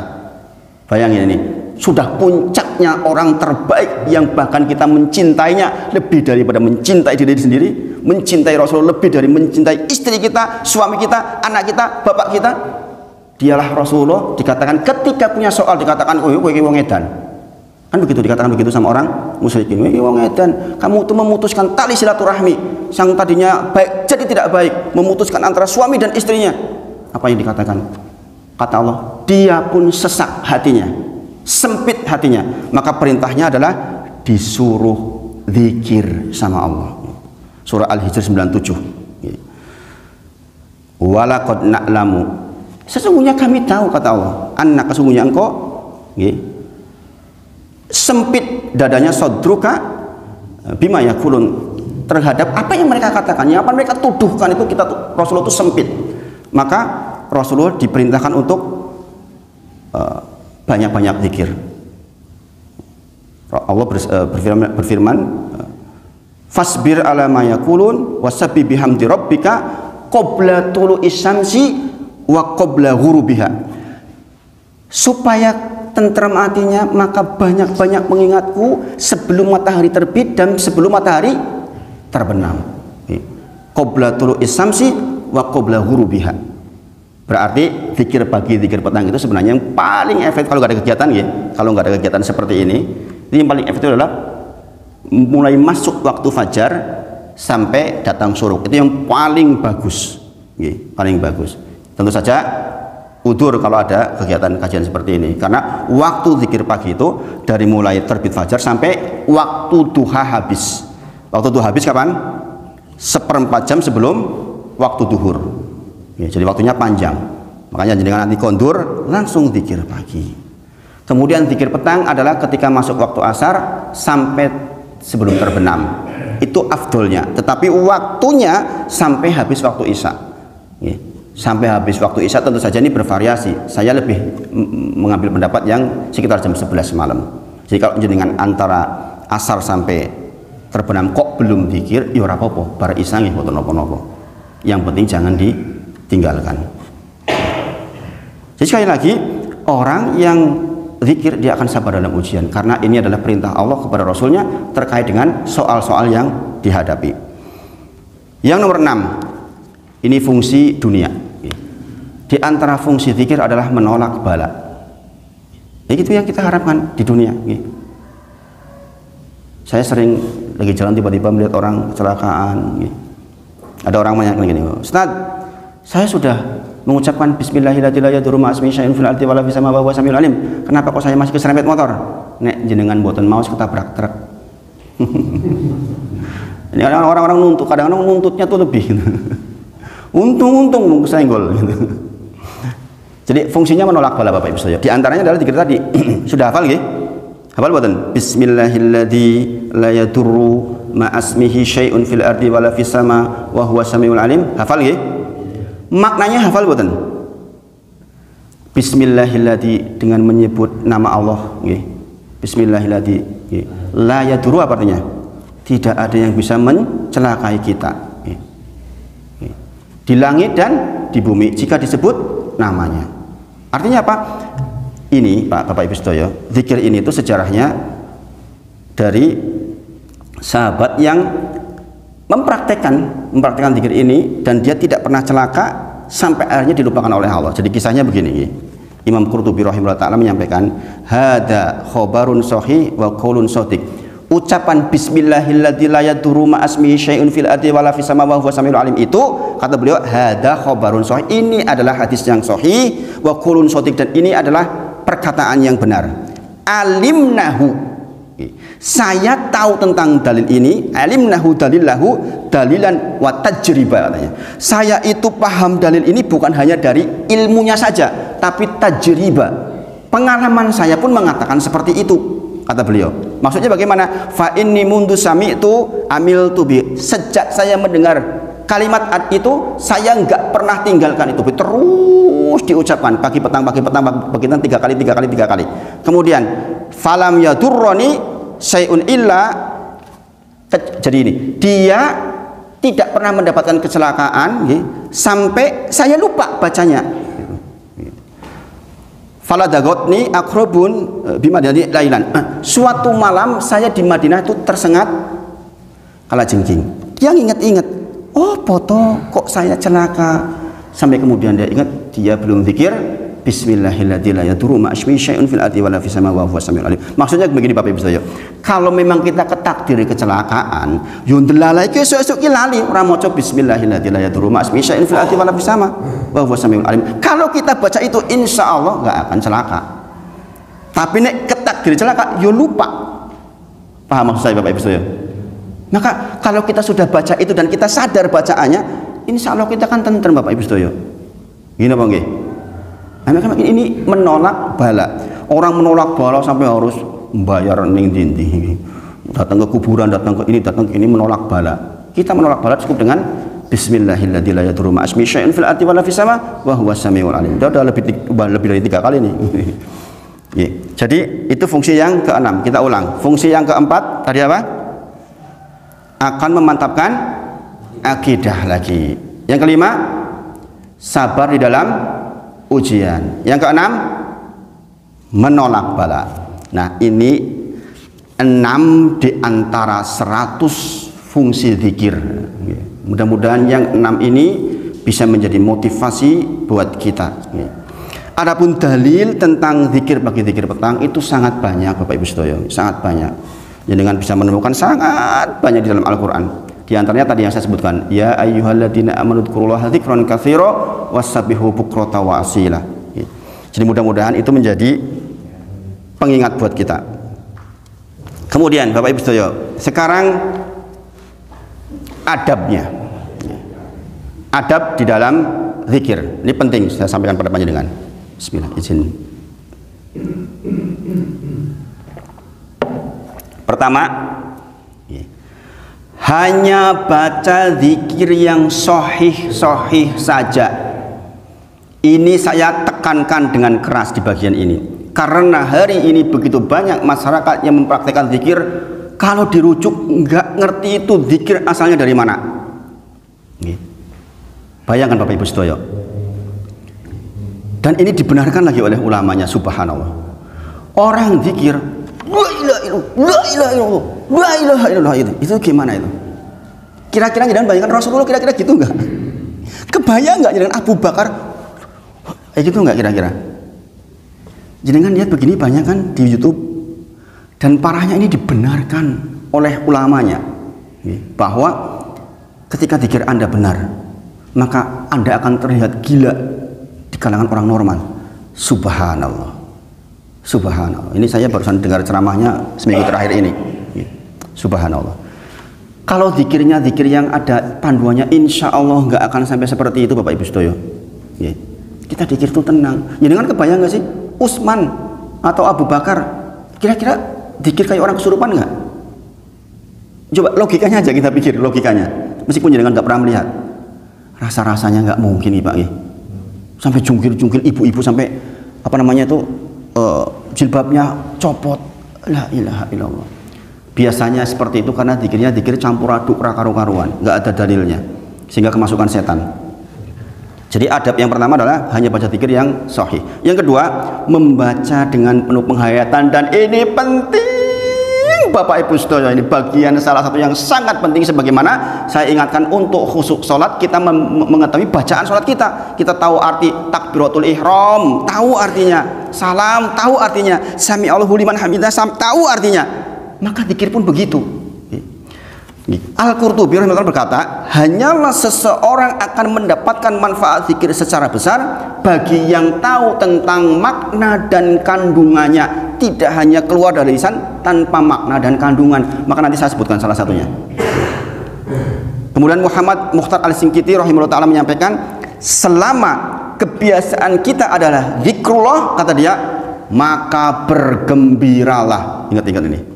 bayangin ini, sudah puncaknya orang terbaik yang bahkan kita mencintainya lebih daripada mencintai diri sendiri, mencintai Rasulullah lebih dari mencintai istri kita, suami kita, anak kita, bapak kita. Dialah Rasulullah, dikatakan ketika punya soal dikatakan, oh kowe wong edan. Kan begitu dikatakan begitu sama orang musyrikin. Wong edan, kamu itu memutuskan tali silaturahmi yang tadinya baik jadi tidak baik, memutuskan antara suami dan istrinya. Apa yang dikatakan? Kata Allah, dia pun sesak hatinya, sempit hatinya, maka perintahnya adalah disuruh zikir sama Allah. Surah Al-Hijr 97. Walaqad na'lamu, sesungguhnya kami tahu, kata Allah, anak sesungguhnya engkau sempit dadanya sodruka bima yakulun, terhadap apa yang mereka katakan, apa yang mereka tuduhkan itu kita Rasulullah itu sempit. Maka Rasulullah diperintahkan untuk banyak-banyak zikir. Allah berfirman, fasbir ala ma yaqulun wasabbih bihamdi rabbika qabla tulu'is syamsi wa qabla ghurubiha. Supaya tenteram hatinya, maka banyak-banyak mengingatku sebelum matahari terbit dan sebelum matahari terbenam. Qabla tulu'is syamsi wa qabla ghurubiha. Berarti zikir pagi, zikir petang itu sebenarnya yang paling efektif kalau nggak ada kegiatan ya. Kalau nggak ada kegiatan seperti ini yang paling efektif adalah mulai masuk waktu fajar sampai datang syuruk. Itu yang paling bagus, paling bagus. Tentu saja udur kalau ada kegiatan kajian seperti ini, karena waktu zikir pagi itu dari mulai terbit fajar sampai waktu duha habis. Waktu duha habis kapan? 1/4 jam sebelum waktu duhur. Jadi waktunya panjang. Makanya jangan nanti kondur, langsung zikir pagi. Kemudian zikir petang adalah ketika masuk waktu asar sampai sebelum terbenam. Itu afdolnya. Tetapi waktunya sampai habis waktu isya. sampai habis waktu Isya tentu saja ini bervariasi. Saya lebih mengambil pendapat yang sekitar jam 11 malam. Jadi kalau jenengan antara asar sampai terbenam kok belum zikir, ya ora apa-apa, bar Isya nggih mboten napa-napa. Yang penting jangan ditinggalkan. Jadi sekali lagi, orang yang zikir dia akan sabar dalam ujian, karena ini adalah perintah Allah kepada Rasulnya terkait dengan soal-soal yang dihadapi. Yang nomor 6, ini fungsi dunia. Di antara fungsi zikir adalah menolak bala. Itu yang kita harapkan di dunia. Saya sering lagi jalan tiba-tiba melihat orang kecelakaan. Ada orang menanyakan gini, Ustaz, saya sudah mengucapkan Bismillahirrahmanirrahim fil ardi wala fis samaa'i wa huwa samiul alim. Kenapa kok saya masih keserempet motor? Nek jenengan mboten maos ketabrak truk. Ini orang-orang nuntut, kadang-kadang nuntutnya tuh lebih. Untung kesenggol. Jadi fungsinya menolak bala Bapak Ibu saja. Di antaranya adalah zikir tadi. Sudah hafal nggih? Hafal mboten? Bismillahilladzi la yadurru ma asmihi syai'un fil ardi wala fis samaa'i wa huwa samiul alim. Hafal nggih? Maknanya hafal mboten? Bismillahilladzi, dengan menyebut nama Allah nggih. Bismillahilladzi nggih. La yadurru apa artinya? Tidak ada yang bisa mencelakai kita nggih. Di langit dan di bumi jika disebut namanya. Artinya apa? Ini Bapak Ibu sedaya, zikir ini itu sejarahnya dari sahabat yang mempraktekkan zikir ini dan dia tidak pernah celaka sampai akhirnya dilupakan oleh Allah. Jadi kisahnya begini, Imam Qurtubi rahimahullah ta'ala menyampaikan, hada khobarun sahih wa qaulun shadiq. Ucapan bismillahilladzi la yadurru ma asmihi syai'un fil ardi wala fis samaa'i wa huwa samiul alim itu, kata beliau, hada khobarun sahih, ini adalah hadis yang sahih, wa qaulun shadiq, dan ini adalah perkataan yang benar. Alimnahu, saya tahu tentang dalil ini. Alimnahu dalillahu dalilan wa tajriba, katanya. Saya itu paham dalil ini bukan hanya dari ilmunya saja, tapi tajriba, pengalaman saya pun mengatakan seperti itu, kata beliau. Maksudnya bagaimana? Fa inni mundu sami'tu amiltu bi, sejak saya mendengar kalimat itu saya nggak pernah tinggalkan itu, terus diucapkan pagi petang 3 kali. Kemudian falam yadurroni syai'un illa, jadi ini dia tidak pernah mendapatkan kecelakaan sampai saya lupa bacanya. Faladagotni akrobun bimadani lailan. Suatu malam saya di Madinah itu tersengat kalajengking. Dia ingat-ingat, oh foto kok saya celaka, sampai kemudian dia ingat dia belum zikir Bismillahilladzi la yadurru ma asmihi syai'un fil ardi wala fis samaa'i wa huwa samiul alim. Maksudnya begini Bapak Ibu saudara, kalau memang kita ketakdiri kecelakaan, yo ndelalai ki esuk-esuk ki lali ora maca Bismillahilladzi la yadurru ma asmihi syai'un fil ardi wala fis samaa'i wa huwa samiul alim. Kalau kita baca itu insya Allah nggak akan celaka. Tapi nek ketakdiri celaka, yo lupa. Paham maksud saya Bapak Ibu saudara? Maka kalau kita sudah baca itu dan kita sadar bacaannya, insya Allah kita akan tentrem Bapak Ibu saudara. Gini apa nggih? Nah, ini menolak bala. Orang menolak bala sampai harus membayar ning dindi, datang ke kuburan, datang ke ini menolak bala. Kita menolak bala cukup dengan Bismillahilladzi la yadurru ma asmihi syai'un fil ardi wala fis samaa'i wa huwa samiul alim. Sudah lebih dari 3 kali nih. Jadi itu fungsi yang ke-6. Kita ulang. Fungsi yang ke-4 tadi apa? Akan memantapkan akidah lagi. Yang kelima, sabar di dalam ujian. Yang ke-6, menolak bala. Nah, ini 6 di antara 100 fungsi zikir. Mudah-mudahan yang 6 ini bisa menjadi motivasi buat kita. Adapun dalil tentang zikir pagi, zikir petang itu sangat banyak Bapak Ibu sedaya, sangat banyak. Jangan bisa menemukan sangat banyak di dalam Al-Qur'an. Di antaranya tadi yang saya sebutkan, ya ayyuhalladzina amanu dzkurullaha dzikran katsira wasabbihu bukrata wa asila. Jadi mudah-mudahan itu menjadi pengingat buat kita. Kemudian Bapak Ibu sedaya, sekarang adabnya. Adab di dalam zikir. Ini penting saya sampaikan pada panjenengan. Bismillah, izin. Pertama, hanya baca zikir yang sahih saja. Ini saya tekankan dengan keras di bagian ini, karena hari ini begitu banyak masyarakat yang mempraktikkan zikir, kalau dirujuk nggak ngerti itu zikir asalnya dari mana. Bayangkan Bapak Ibu sedaya. Dan ini dibenarkan lagi oleh ulamanya, subhanallah. Orang zikir la ilaha illallah, la ilaha illallah, itu gimana itu? Kira-kira jangan bayangkan Rasulullah kira-kira gitu nggak? Kebayang nggak dengan Abu Bakar? Gitu nggak kira-kira? Jenengan lihat begini banyak kan di YouTube, dan parahnya ini dibenarkan oleh ulamanya bahwa ketika zikir Anda benar, maka Anda akan terlihat gila di kalangan orang normal. Subhanallah, subhanallah. Ini saya barusan dengar ceramahnya seminggu terakhir ini. Subhanallah. Kalau zikirnya zikir yang ada panduannya, insya Allah nggak akan sampai seperti itu Bapak Ibu sedaya. Kita zikir itu tenang. Jangan kebayang nggak sih Utsman atau Abu Bakar kira-kira zikir kayak orang kesurupan nggak? Coba logikanya aja kita pikir, logikanya. Meskipun jangan nggak pernah melihat, rasa-rasanya nggak mungkin nih Pak. Sampai jungkir-jungkir ibu-ibu sampai apa namanya itu jilbabnya copot. La ilaha illallah. Biasanya seperti itu karena zikirnya zikir campur aduk karu-karuan, nggak ada dalilnya, sehingga kemasukan setan. Jadi adab yang pertama adalah hanya baca zikir yang sahih. Yang kedua, membaca dengan penuh penghayatan, dan ini penting Bapak Ibu sedaya. Ini bagian salah satu yang sangat penting, sebagaimana saya ingatkan untuk khusyuk salat, kita mengetahui bacaan salat kita. Kita tahu arti takbiratul ihram, tahu artinya. Salam, tahu artinya. Sami Allahu liman hamidah, tahu artinya. Maka zikir pun begitu. Al-Qurtubi rahimahullah berkata, hanyalah seseorang akan mendapatkan manfaat zikir secara besar bagi yang tahu tentang makna dan kandungannya, tidak hanya keluar dari lisan tanpa makna dan kandungan. Maka nanti saya sebutkan salah satunya. Kemudian Muhammad Mukhtar Al-Singkiti rahimahullah ta'ala menyampaikan, selama kebiasaan kita adalah zikrullah, kata dia, maka bergembiralah. Ingat-ingat ini.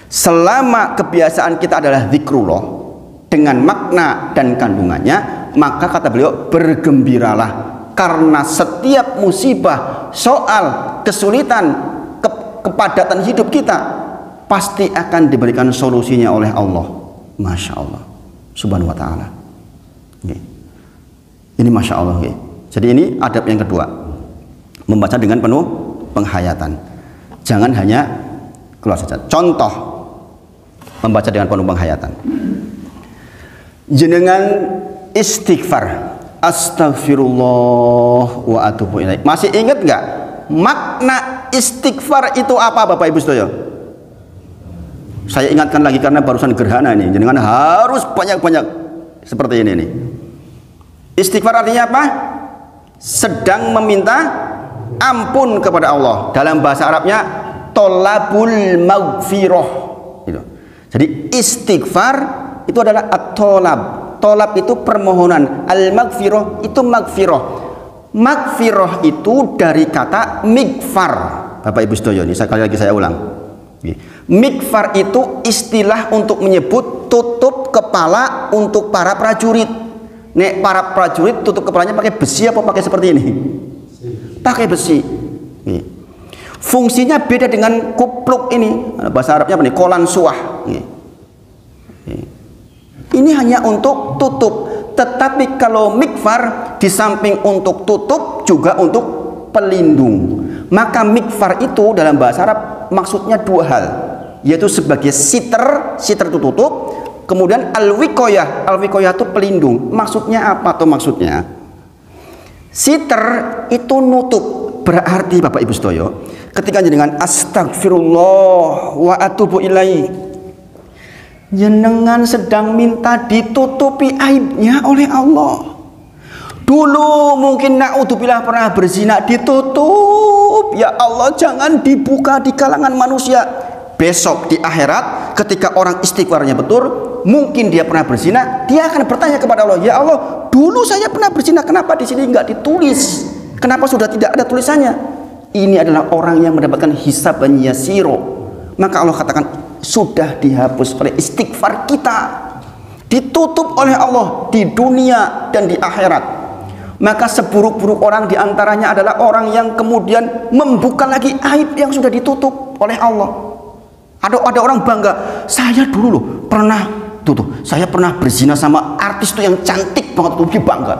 Selama kebiasaan kita adalah zikrullah dengan makna dan kandungannya, maka kata beliau, bergembiralah, karena setiap musibah, soal, kesulitan, kepadatan hidup kita pasti akan diberikan solusinya oleh Allah. Masya Allah subhanahu wa ta'ala. Ini Masya Allah. Jadi ini adab yang kedua, membaca dengan penuh penghayatan, jangan hanya keluar saja. Contoh membaca dengan penuh penghayatan, jenengan istighfar, astagfirullah wa atubu ilaih. Masih ingat nggak makna istighfar itu apa Bapak Ibu sedaya? Saya ingatkan lagi karena barusan gerhana ini, jenengan harus banyak-banyak seperti ini nih. Istighfar artinya apa? Sedang meminta ampun kepada Allah. Dalam bahasa Arabnya tolabul maghfirah. Jadi istighfar itu adalah at-tolab. Tolab itu permohonan, al-maghfirah itu maghfirah. Maghfirah itu dari kata mikfar. Bapak Ibu sedaya, ini sekali lagi saya ulang. Mikfar itu istilah untuk menyebut tutup kepala untuk para prajurit. Nek para prajurit tutup kepalanya pakai besi apa pakai seperti ini? Pakai besi. Fungsinya beda dengan kupluk ini. Bahasa Arabnya apa nih? Kolan suah. Ini hanya untuk tutup. Tetapi kalau mikfar, di samping untuk tutup juga untuk pelindung. Maka mikfar itu dalam bahasa Arab maksudnya dua hal, yaitu sebagai siter, siter itu tutup. Kemudian al-wiqayah, al-wiqayah itu pelindung. Maksudnya apa tuh maksudnya? Siter itu nutup. Berarti Bapak Ibu sedaya, ketika jenengan astagfirullah wa atubu ilaih, jenengan sedang minta ditutupi aibnya oleh Allah. Dulu mungkin naudzubillah pernah berzina, ditutup, ya Allah jangan dibuka di kalangan manusia. Besok di akhirat ketika orang istighfarnya betul, mungkin dia pernah berzina, dia akan bertanya kepada Allah, ya Allah dulu saya pernah berzina, kenapa di sini nggak ditulis? Kenapa sudah tidak ada tulisannya? Ini adalah orang yang mendapatkan hisaban yasiro. Maka Allah katakan sudah dihapus oleh istighfar kita, ditutup oleh Allah di dunia dan di akhirat. Maka seburuk-buruk orang diantaranya adalah orang yang kemudian membuka lagi aib yang sudah ditutup oleh Allah. Ada orang bangga, saya dulu loh pernah saya pernah berzina sama artis tuh yang cantik banget, tuh dia bangga.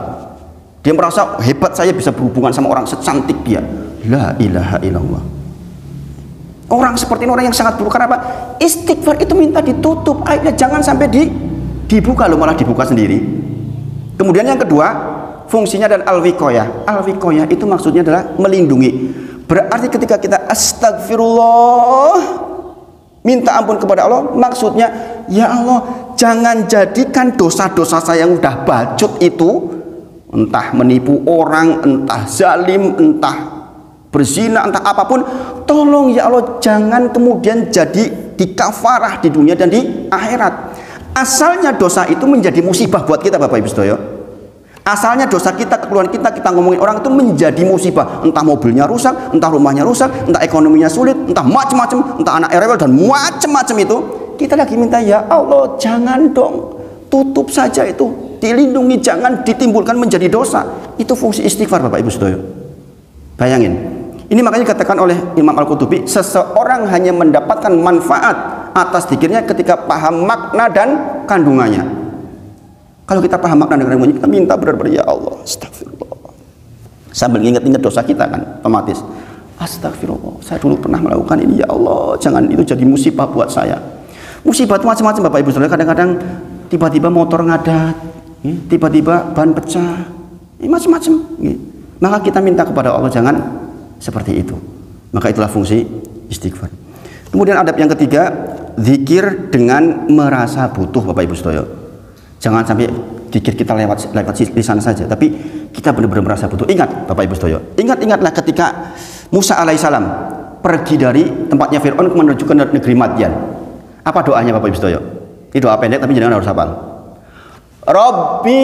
Dia merasa hebat, saya bisa berhubungan sama orang secantik dia. La ilaha illallah. Orang seperti ini orang yang sangat buruk. Karena apa? Istighfar itu minta ditutup aibnya, jangan sampai dibuka loh, malah dibuka sendiri. Kemudian yang kedua, fungsinya adalah al-wiqayah. Al-wiqayah itu maksudnya adalah melindungi. Berarti ketika kita astagfirullah, minta ampun kepada Allah, maksudnya ya Allah, jangan jadikan dosa-dosa saya yang udah bacot itu, entah menipu orang, entah zalim, entah berzina, entah apapun, tolong ya Allah jangan kemudian jadi dikafarah di dunia dan di akhirat. Asalnya dosa itu menjadi musibah buat kita Bapak Ibu Sedaya. Asalnya dosa kita, kekeluaran kita ngomongin orang itu menjadi musibah. Entah mobilnya rusak, entah rumahnya rusak, entah ekonominya sulit, entah macam-macam, entah anak rewel dan macam-macam itu. Kita lagi minta ya Allah jangan dong, tutup saja itu, dilindungi, jangan ditimbulkan menjadi dosa. Itu fungsi istighfar Bapak Ibu Sedaya. Bayangin, ini makanya dikatakan oleh Imam Al-Qutubi, seseorang hanya mendapatkan manfaat atas zikirnya ketika paham makna dan kandungannya. Kalau kita paham makna dan kandungannya, kita minta benar-benar ya Allah astagfirullah, sambil ingat-ingat dosa kita kan otomatis astagfirullah, saya dulu pernah melakukan ini ya Allah, jangan itu jadi musibah buat saya. Musibah itu macam-macam Bapak Ibu Saudara. Kadang-kadang tiba-tiba motor ngadat, tiba-tiba ban pecah, macam-macam. Maka kita minta kepada Allah jangan seperti itu. Maka itulah fungsi istighfar. Kemudian adab yang ketiga, zikir dengan merasa butuh Bapak Ibu Saudara. Jangan sampai zikir kita lewat lisan saja, tapi kita benar-benar merasa butuh. Ingat Bapak Ibu Saudara, ingatlah ketika Musa alaihissalam pergi dari tempatnya Fir'aun menuju ke negeri Madyan. Apa doanya Bapak Ibu Saudara? Ini doa pendek tapi jangan harus hafal. Rabbi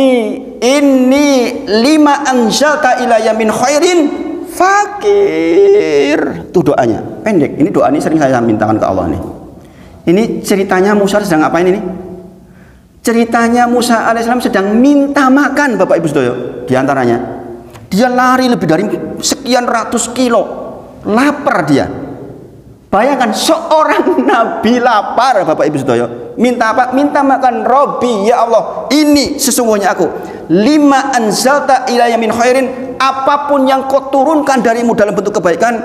inni lima anzalta ilayya min khairin fakir. Itu doanya, pendek. Ini doa ini sering saya mintakan ke Allah nih. Ini ceritanya Musa sedang ngapain ini? Ceritanya Musa alaihissalam sedang minta makan Bapak Ibu Saudara. Di antaranya dia lari lebih dari sekian ratus kilo, lapar dia. Bayangkan seorang nabi lapar Bapak Ibu Saudara. Minta apa? Minta makan. Robbi ya Allah, ini sesungguhnya aku lima anzalta ilayya min khairin, apapun yang kau turunkan darimu dalam bentuk kebaikan,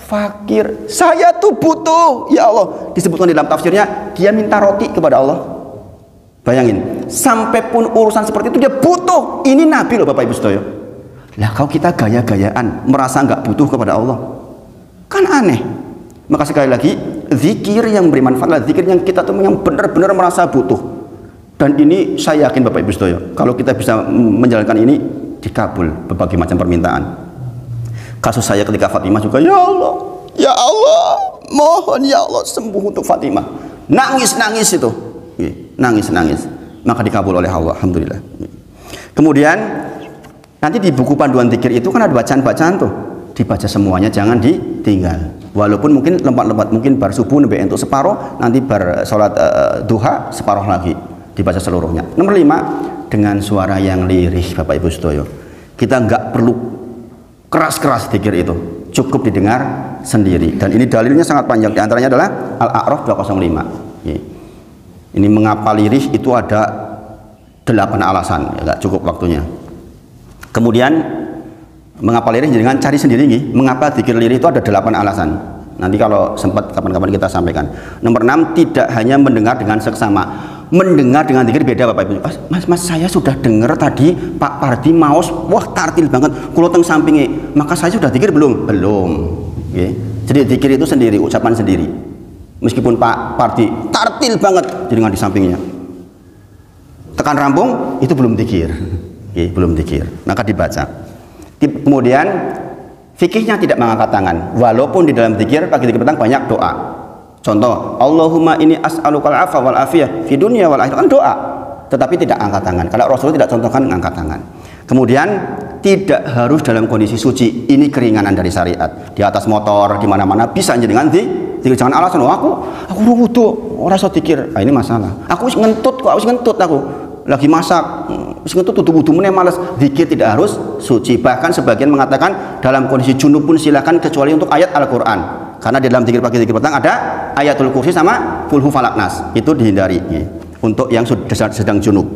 fakir, saya tuh butuh ya Allah. Disebutkan di dalam tafsirnya, dia minta roti kepada Allah. Bayangin, sampai pun urusan seperti itu dia butuh. Ini nabi loh Bapak Ibu Saudara. Lah kalau kita gaya-gayaan merasa nggak butuh kepada Allah, kan aneh. Maka sekali lagi, zikir yang beri manfaat adalah zikir yang kita tuh yang benar-benar merasa butuh. Dan ini saya yakin Bapak Ibu Saudara, kalau kita bisa menjalankan ini, dikabul berbagai macam permintaan. Kasus saya ketika Fatimah juga, ya Allah, mohon ya Allah sembuh untuk Fatimah. Nangis itu. Nangis, maka dikabul oleh Allah, alhamdulillah. Kemudian nanti di buku panduan zikir itu kan ada bacaan-bacaan tuh, dibaca semuanya, jangan ditinggal. Walaupun mungkin lompat-lompat, mungkin bar subuh nembe untuk separuh, nanti bar sholat duha separuh lagi, dibaca seluruhnya. Nomor 5, dengan suara yang lirih Bapak Ibu Saudara. Kita nggak perlu keras-keras zikir itu, cukup didengar sendiri. Dan ini dalilnya sangat panjang, diantaranya adalah Al-A'raf 205. Ini mengapa lirih itu ada 8 alasan, ya, gak cukup waktunya. Kemudian mengapa lirih, dengan cari sendiri nih, mengapa zikir lirih itu ada 8 alasan. Nanti kalau sempat kapan-kapan kita sampaikan. Nomor 6, tidak hanya mendengar dengan seksama. Mendengar dengan zikir beda Bapak Ibu. Mas saya sudah dengar tadi Pak Pardi maos, wah tartil banget, kulo teng sampingnya. Maka saya sudah zikir belum? Belum. Okay. Jadi zikir itu sendiri, ucapan sendiri. Meskipun Pak Pardi tartil banget dengan di sampingnya, tekan rampung itu belum zikir, belum zikir, maka dibaca. Kemudian fikihnya tidak mengangkat tangan, walaupun di dalam zikir pagi zikir petang banyak doa. Contoh, Allahumma ini as'alukal afa wal afiyah fi dunya wal akhirah, kan doa, tetapi tidak angkat tangan. Kalau Rasulullah tidak contohkan angkat tangan. Kemudian tidak harus dalam kondisi suci, ini keringanan dari syariat. Di atas motor, di mana-mana bisa dengan zikir. Jangan alasan, oh aku wudu, orang so dikir. Nah, ini masalah. Aku ngentut kok, aku ngentut aku. lagi masak, sing itu tutu-tutu meneh males, zikir tidak harus suci. Bahkan sebagian mengatakan dalam kondisi junub pun silakan kecuali untuk ayat Al-Qur'an. Karena di dalam zikir pagi zikir petang ada ayatul kursi sama Qul hu falaq nas. Itu dihindari untuk yang sedang junub.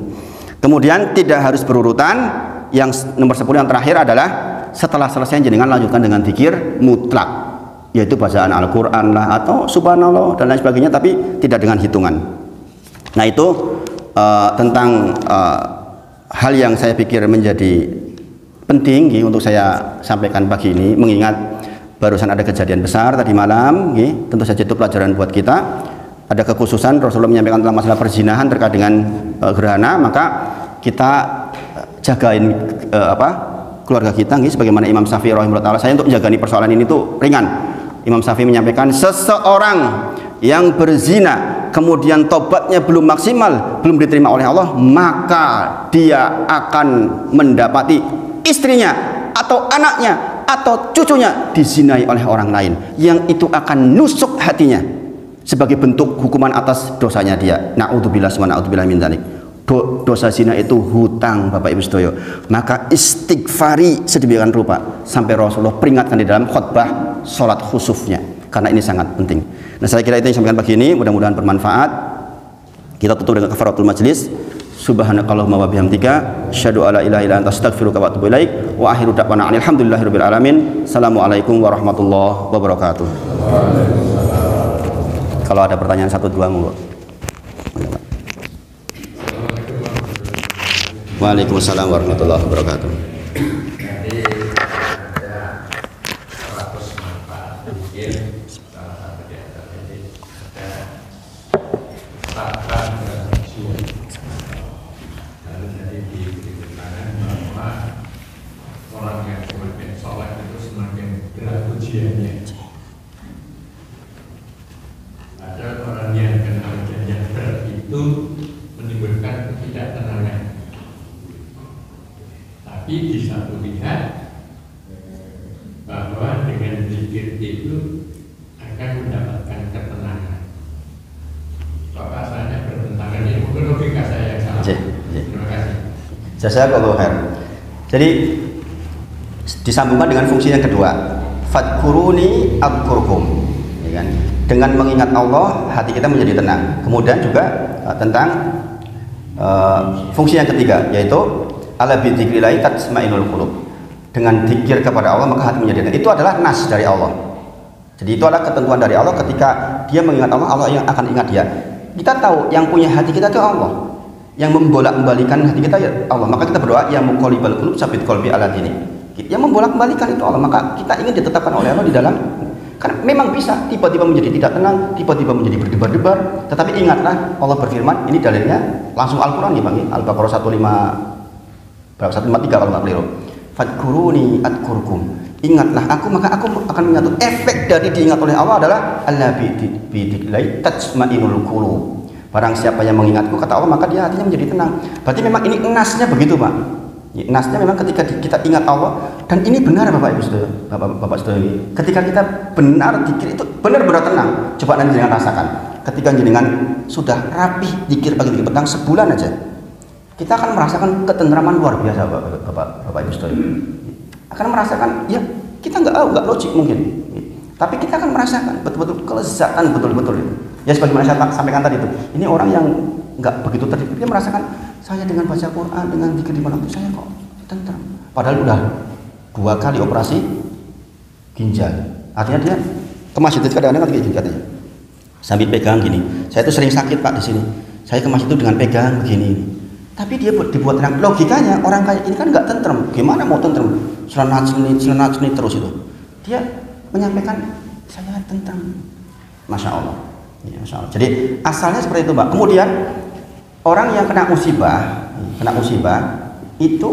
Kemudian tidak harus berurutan. Yang nomor 10 yang terakhir adalah setelah selesai jenengan lanjutkan dengan zikir mutlak, yaitu bacaan Al-Qur'an lah atau subhanallah dan lain sebagainya, tapi tidak dengan hitungan. Nah, itu tentang hal yang saya pikir menjadi penting untuk saya sampaikan pagi ini, mengingat barusan ada kejadian besar tadi malam, tentu saja itu pelajaran buat kita. Ada kekhususan Rasulullah menyampaikan tentang masalah perzinahan terkait dengan gerhana, maka kita jagain keluarga kita, sebagaimana Imam Syafi'i rahimahullah taala. Saya untuk menjaga persoalan ini tuh ringan. Imam Syafi'i menyampaikan seseorang yang berzina kemudian tobatnya belum maksimal, belum diterima oleh Allah, maka dia akan mendapati istrinya atau anaknya atau cucunya dizinai oleh orang lain, yang itu akan nusuk hatinya sebagai bentuk hukuman atas dosanya dia. Na'udzubillah wa na'udzubillah min dzalik. Dosa zina itu hutang, Bapak Ibu sedaya. Maka istighfari sedemikian rupa sampai Rasulullah peringatkan di dalam khutbah salat khusufnya, karena ini sangat penting. Nah, saya kira itu yang sampaikan pagi ini, mudah-mudahan bermanfaat. Kita tutup dengan kafaratul majlis. Subhanakallahumma wa bihamdika asyhadu alla ilaha illa anta astaghfiruka wa atubu ilaik. Wa akhiru da'wana alhamdulillahirabbil alamin. Assalamualaikum warahmatullahi wabarakatuh. Kalau ada pertanyaan 1 2 monggo. Waalaikumsalam warahmatullahi wabarakatuh. Orang yang semakin soleh itu semakin berat ujiannya. Ada orang yang kena ujian yang berat itu menimbulkan ketidaktenangan. Tapi di satu pihak bahwa dengan zikir itu akan mendapatkan ketenangan. Bapak saya bertentangan, ini mungkin logika saya yang salah. Terima kasih. Jazakallahu khair. Jadi disambungkan dengan fungsi yang kedua, fadkuruni adkurkum, ya kan? Dengan mengingat Allah hati kita menjadi tenang. Kemudian juga tentang fungsi yang ketiga, yaitu ala bi dzikrillah tatma'innul qulub. Dengan zikir kepada Allah maka hati menjadi tenang. Itu adalah nas dari Allah. Jadi itu adalah ketentuan dari Allah, ketika dia mengingat Allah, Allah yang akan ingat dia. Kita tahu yang punya hati kita itu Allah, yang membolak-balikan hati kita ya Allah. Maka kita berdoa, ya muqallibal qulub tsabbit qalbi ala dinik. Yang membolak-balikan itu Allah, maka kita ingin ditetapkan oleh Allah di dalam. Karena memang bisa tiba-tiba menjadi tidak tenang, tiba-tiba menjadi berdebar-debar. Tetapi ingatlah Allah berfirman, ini dalilnya langsung Al-Quran ya Bang, Al-Baqarah 153 kalau nggak keliru. Fadkuruni adkurkum. Ingatlah aku maka aku akan mengingat. Efek dari diingat oleh Allah adalah alla bidzikrillah tatma'innul qulub. Barang siapa yang mengingatku, kata Allah, maka dia hatinya menjadi tenang. Berarti memang ini nasnya begitu Pak. Nasnya memang ketika kita ingat Allah, dan ini benar Bapak Ibu Saudara, Bapak Saudara ini, ketika kita benar zikir itu benar-benar tenang. Coba nanti jangan rasakan. Ketika jenengan sudah rapih zikir pagi zikir petang sebulan aja, kita akan merasakan ketentraman luar biasa Bapak Ibu Saudara. Akan merasakan, ya kita nggak logik mungkin, tapi kita akan merasakan betul-betul kelezatan betul-betul itu. Ya sebagaimana saya sampaikan tadi itu, ini orang yang nggak begitu terdidik, dia merasakan saya dengan baca Quran, dengan zikir di malam itu saya kok tentram. Padahal udah 2 kali operasi ginjal. Artinya dia ke masjid itu kadang-kadang kayak gini katanya, sambil pegang gini. Saya itu sering sakit Pak di sini. Saya ke masjid itu dengan pegang begini. Tapi dia dibuat tenang. Logikanya orang kayak ini kan nggak tentram. Gimana mau tentram? Selenat senit terus itu. Dia menyampaikan saya tentram. Masya Allah. Ya, Masya Allah. Jadi asalnya seperti itu Pak. Kemudian orang yang kena musibah itu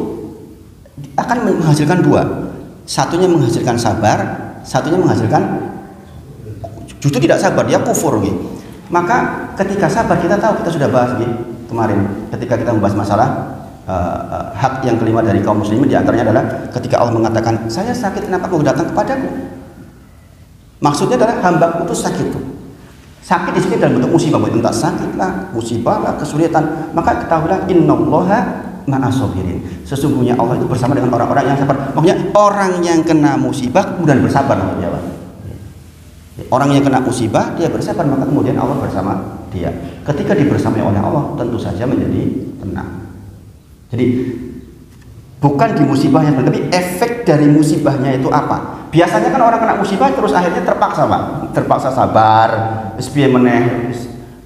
akan menghasilkan 2. Satunya menghasilkan sabar, satunya menghasilkan justru tidak sabar, dia kufur gitu. Maka ketika sabar, kita tahu, kita sudah bahas gitu kemarin ketika kita membahas masalah hak yang kelima dari kaum muslimin, diantaranya adalah ketika Allah mengatakan saya sakit, kenapa kau datang kepadaku? Maksudnya adalah hambaku itu sakit tuh. Sakit di sini dalam bentuk musibah, entah sakit lah, musibah lah, kesulitan. Maka ketahuilah innallaha ma'as-sabirin. Sesungguhnya Allah itu bersama dengan orang-orang yang sabar. Maksudnya orang yang kena musibah kemudian bersabar, maksudnya Pak. Orang yang kena musibah dia bersabar, maka kemudian Allah bersama dia. Ketika dibersamai oleh Allah, tentu saja menjadi tenang. Jadi bukan di musibahnya, tapi efek dari musibahnya itu apa? Biasanya kan orang kena musibah terus akhirnya terpaksa Pak, terpaksa sabar, terus piye meneh.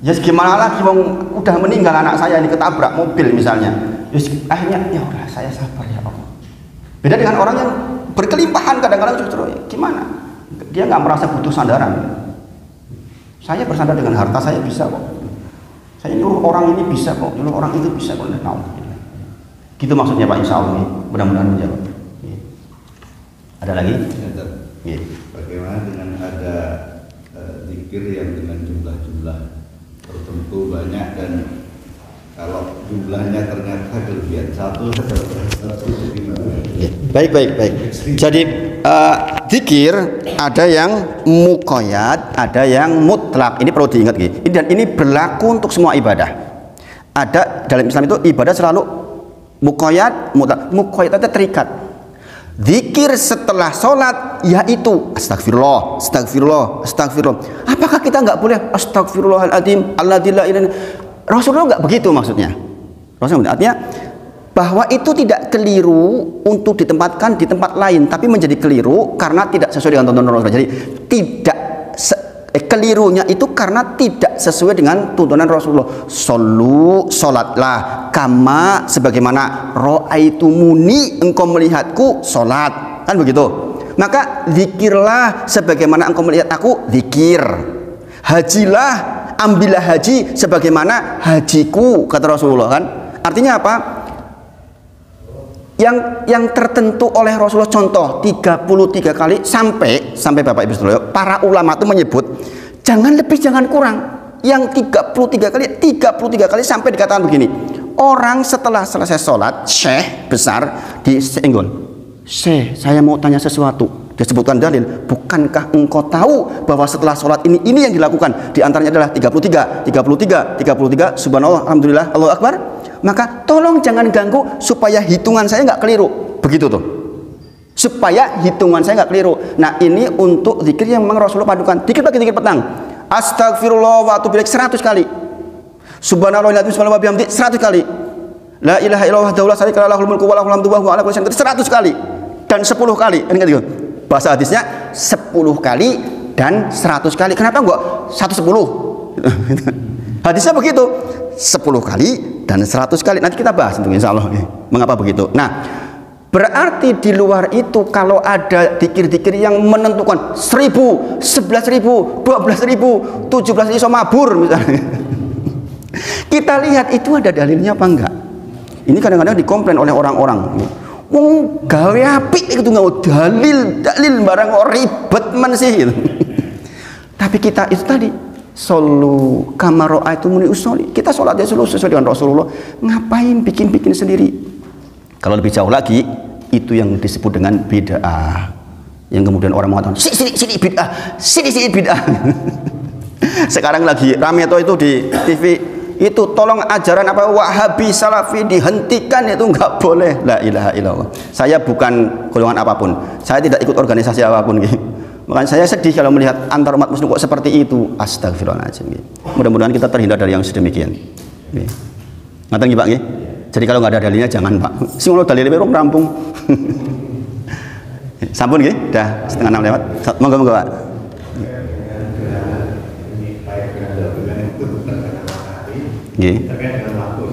Ya gimana lagi, udah meninggal anak saya ini ketabrak mobil misalnya. Terus akhirnya ya udah saya sabar ya Allah. Beda dengan orang yang berkelimpahan, kadang-kadang justru gimana? Dia nggak merasa butuh sandaran. Saya bersandar dengan harta saya bisa kok. Saya nyuruh orang ini bisa kok, nyuruh orang itu bisa kok. Gitu maksudnya Pak, insya Allah. Mudah-mudahan menjawab. Ada lagi? Bagaimana dengan ada zikir yang dengan jumlah-jumlah tertentu banyak, dan kalau jumlahnya ternyata kelebihan satu baik. Jadi zikir ada yang muqayyad, ada yang mutlak. Ini perlu diingat gitu. Dan ini berlaku untuk semua ibadah. Ada dalam Islam itu ibadah selalu muqayyad, mutlak. Muqayyad itu terikat. Zikir setelah sholat yaitu astagfirullah. Apakah kita nggak boleh astagfirullahaladzim alladzi la ilaha illa? Rasulullah nggak begitu maksudnya. Rasulullah artinya bahwa itu tidak keliru untuk ditempatkan di tempat lain, tapi menjadi keliru karena tidak sesuai dengan tuntunan Rasulullah. Jadi tidak kelirunya itu karena tidak sesuai dengan tuntunan Rasulullah. Sholatlah kama sebagaimana ro'aitumuni, engkau melihatku sholat, kan begitu. Maka zikirlah sebagaimana engkau melihat aku zikir. Hajilah, ambillah haji sebagaimana hajiku, kata Rasulullah, kan. Artinya apa? Yang tertentu oleh Rasulullah, contoh 33 kali sampai Bapak Ibu Saudara, para ulama itu menyebut jangan lebih jangan kurang. Yang 33 kali sampai dikatakan begini, orang setelah selesai sholat, syekh besar disenggol, syekh saya mau tanya sesuatu. Disebutkan dalil, bukankah engkau tahu bahwa setelah sholat ini yang dilakukan, di antaranya adalah 33 subhanallah, alhamdulillah, Allahu akbar. Maka tolong jangan ganggu supaya hitungan saya nggak keliru, begitu tuh, supaya hitungan saya nggak keliru. Nah ini untuk zikir yang memang Rasulullah padukan. Zikir pagi, zikir petang, astagfirullah wa atubu ilaik 100 kali, subhanallah wa bihamdi 100 kali, la ilaha illallah wahdahu la syarika lahu, lahul mulku wa lahul hamdu wa huwa ala kulli syai'in qadir 100 kali dan 10 kali. Ini kan gitu. Bahasa hadisnya 10 kali dan 100 kali. Kenapa enggak 110? Hadisnya begitu, 10 kali dan 100 kali. Nanti kita bahas untuk insya Allah mengapa begitu. Nah, berarti di luar itu kalau ada zikir-zikir yang menentukan 1000, 11.000, 12.000, 17.000 iso mabur misalnya. Kita lihat itu ada dalilnya apa enggak. Ini kadang-kadang dikomplain oleh orang-orang. Wong gawe apik itu nggak dalil barang kok ribet men sih gitu. Tapi kita itu tadi solu kama ro'aitumuni usolli, kita sholat ya sesuai dengan Rasulullah. Ngapain bikin sendiri? Kalau lebih jauh lagi itu yang disebut dengan bid'ah, yang kemudian orang mengatakan sini bid'ah, sini bid'ah. Sekarang lagi rame itu di TV itu, tolong ajaran apa Wahabi Salafi dihentikan, itu nggak boleh. La ilaha illallah. Saya bukan golongan apapun, saya tidak ikut organisasi apapun gitu. Makanya saya sedih kalau melihat antar umat muslim kok seperti itu. Astagfirullahaladzim gitu. Mudah-mudahan kita terhindar dari yang sedemikian gitu. Ngerti Pak gitu? Jadi kalau nggak ada dalilnya jangan Pak. Sing ono dalile wong rampung. Sampun gitu? Dah 5:30 lewat. Monggo Pak. Terkait dengan waktu,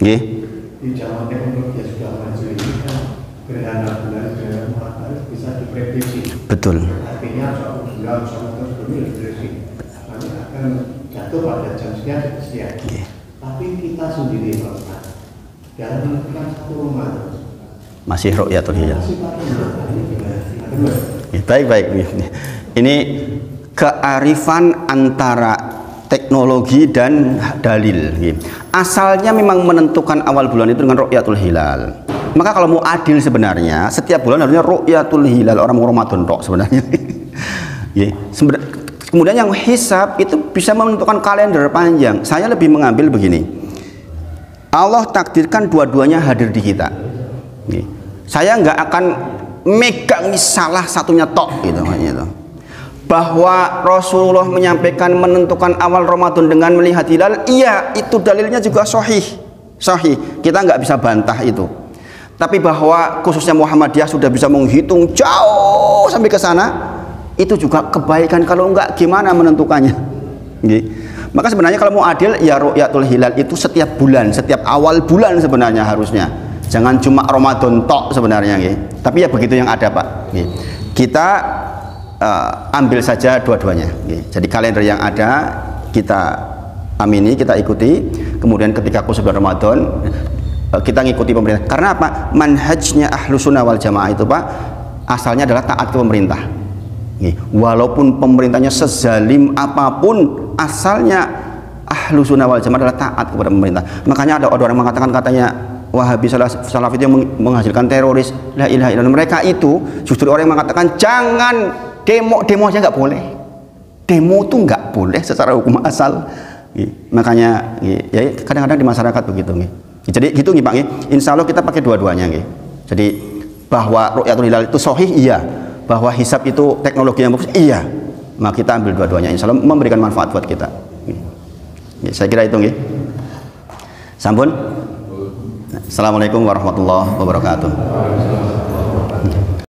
di zaman teknologi yang sudah maju ini kan gerhana bulan, gerhana matahari bisa diprediksi. Betul. Artinya suatu bulan, suatu tahun sebelumnya diprediksi nanti akan jatuh pada jam sekian. Tapi kita sendiri dalam menentukan satu Ramadan masih ru'yatul hilal. Baik. Ini kearifan antara teknologi dan dalil. Asalnya memang menentukan awal bulan itu dengan ru'yatul hilal. Maka kalau mau adil sebenarnya setiap bulan harusnya ru'yatul hilal, orang mau Ramadan tok sebenarnya. Kemudian yang hisab itu bisa menentukan kalender panjang. Saya lebih mengambil begini. Allah takdirkan dua-duanya hadir di kita. Saya nggak akan megang salah satunya tok gitu makanya itu. Bahwa Rasulullah menyampaikan menentukan awal Ramadan dengan melihat hilal, iya, itu dalilnya juga sahih. Kita nggak bisa bantah itu. Tapi bahwa khususnya Muhammadiyah sudah bisa menghitung jauh sampai ke sana, itu juga kebaikan. Kalau enggak, gimana menentukannya? Maka sebenarnya kalau mau adil, ya ru'yatul hilal itu setiap bulan, setiap awal bulan sebenarnya harusnya. Jangan cuma Ramadan tok sebenarnya. Tapi ya begitu yang ada, Pak. Kita ambil saja dua-duanya. Jadi kalender yang ada kita amini, kita ikuti. Kemudian ketika khusus Ramadan kita ngikuti pemerintah. Karena apa? Manhajnya Ahlus Sunnah wal Jamaah itu, Pak, asalnya adalah taat ke pemerintah. Walaupun pemerintahnya sezalim apapun, asalnya Ahlus Sunnah wal Jamaah adalah taat kepada pemerintah. Makanya ada orang mengatakan katanya Wahabi Salafi itu yang menghasilkan teroris. La ilaha illallah. Mereka itu justru orang yang mengatakan jangan demo aja nggak boleh. Demo tuh nggak boleh secara hukum asal. Makanya ya kadang-kadang di masyarakat begitu. Jadi gitu Pak. Insya Allah kita pakai dua-duanya. Jadi bahwa ru'yatul hilal itu sahih, iya. Bahwa hisab itu teknologi yang bagus, iya. Maka kita ambil dua-duanya. Insya Allah memberikan manfaat buat kita. Saya kira itu. Sampun. Assalamualaikum warahmatullahi wabarakatuh.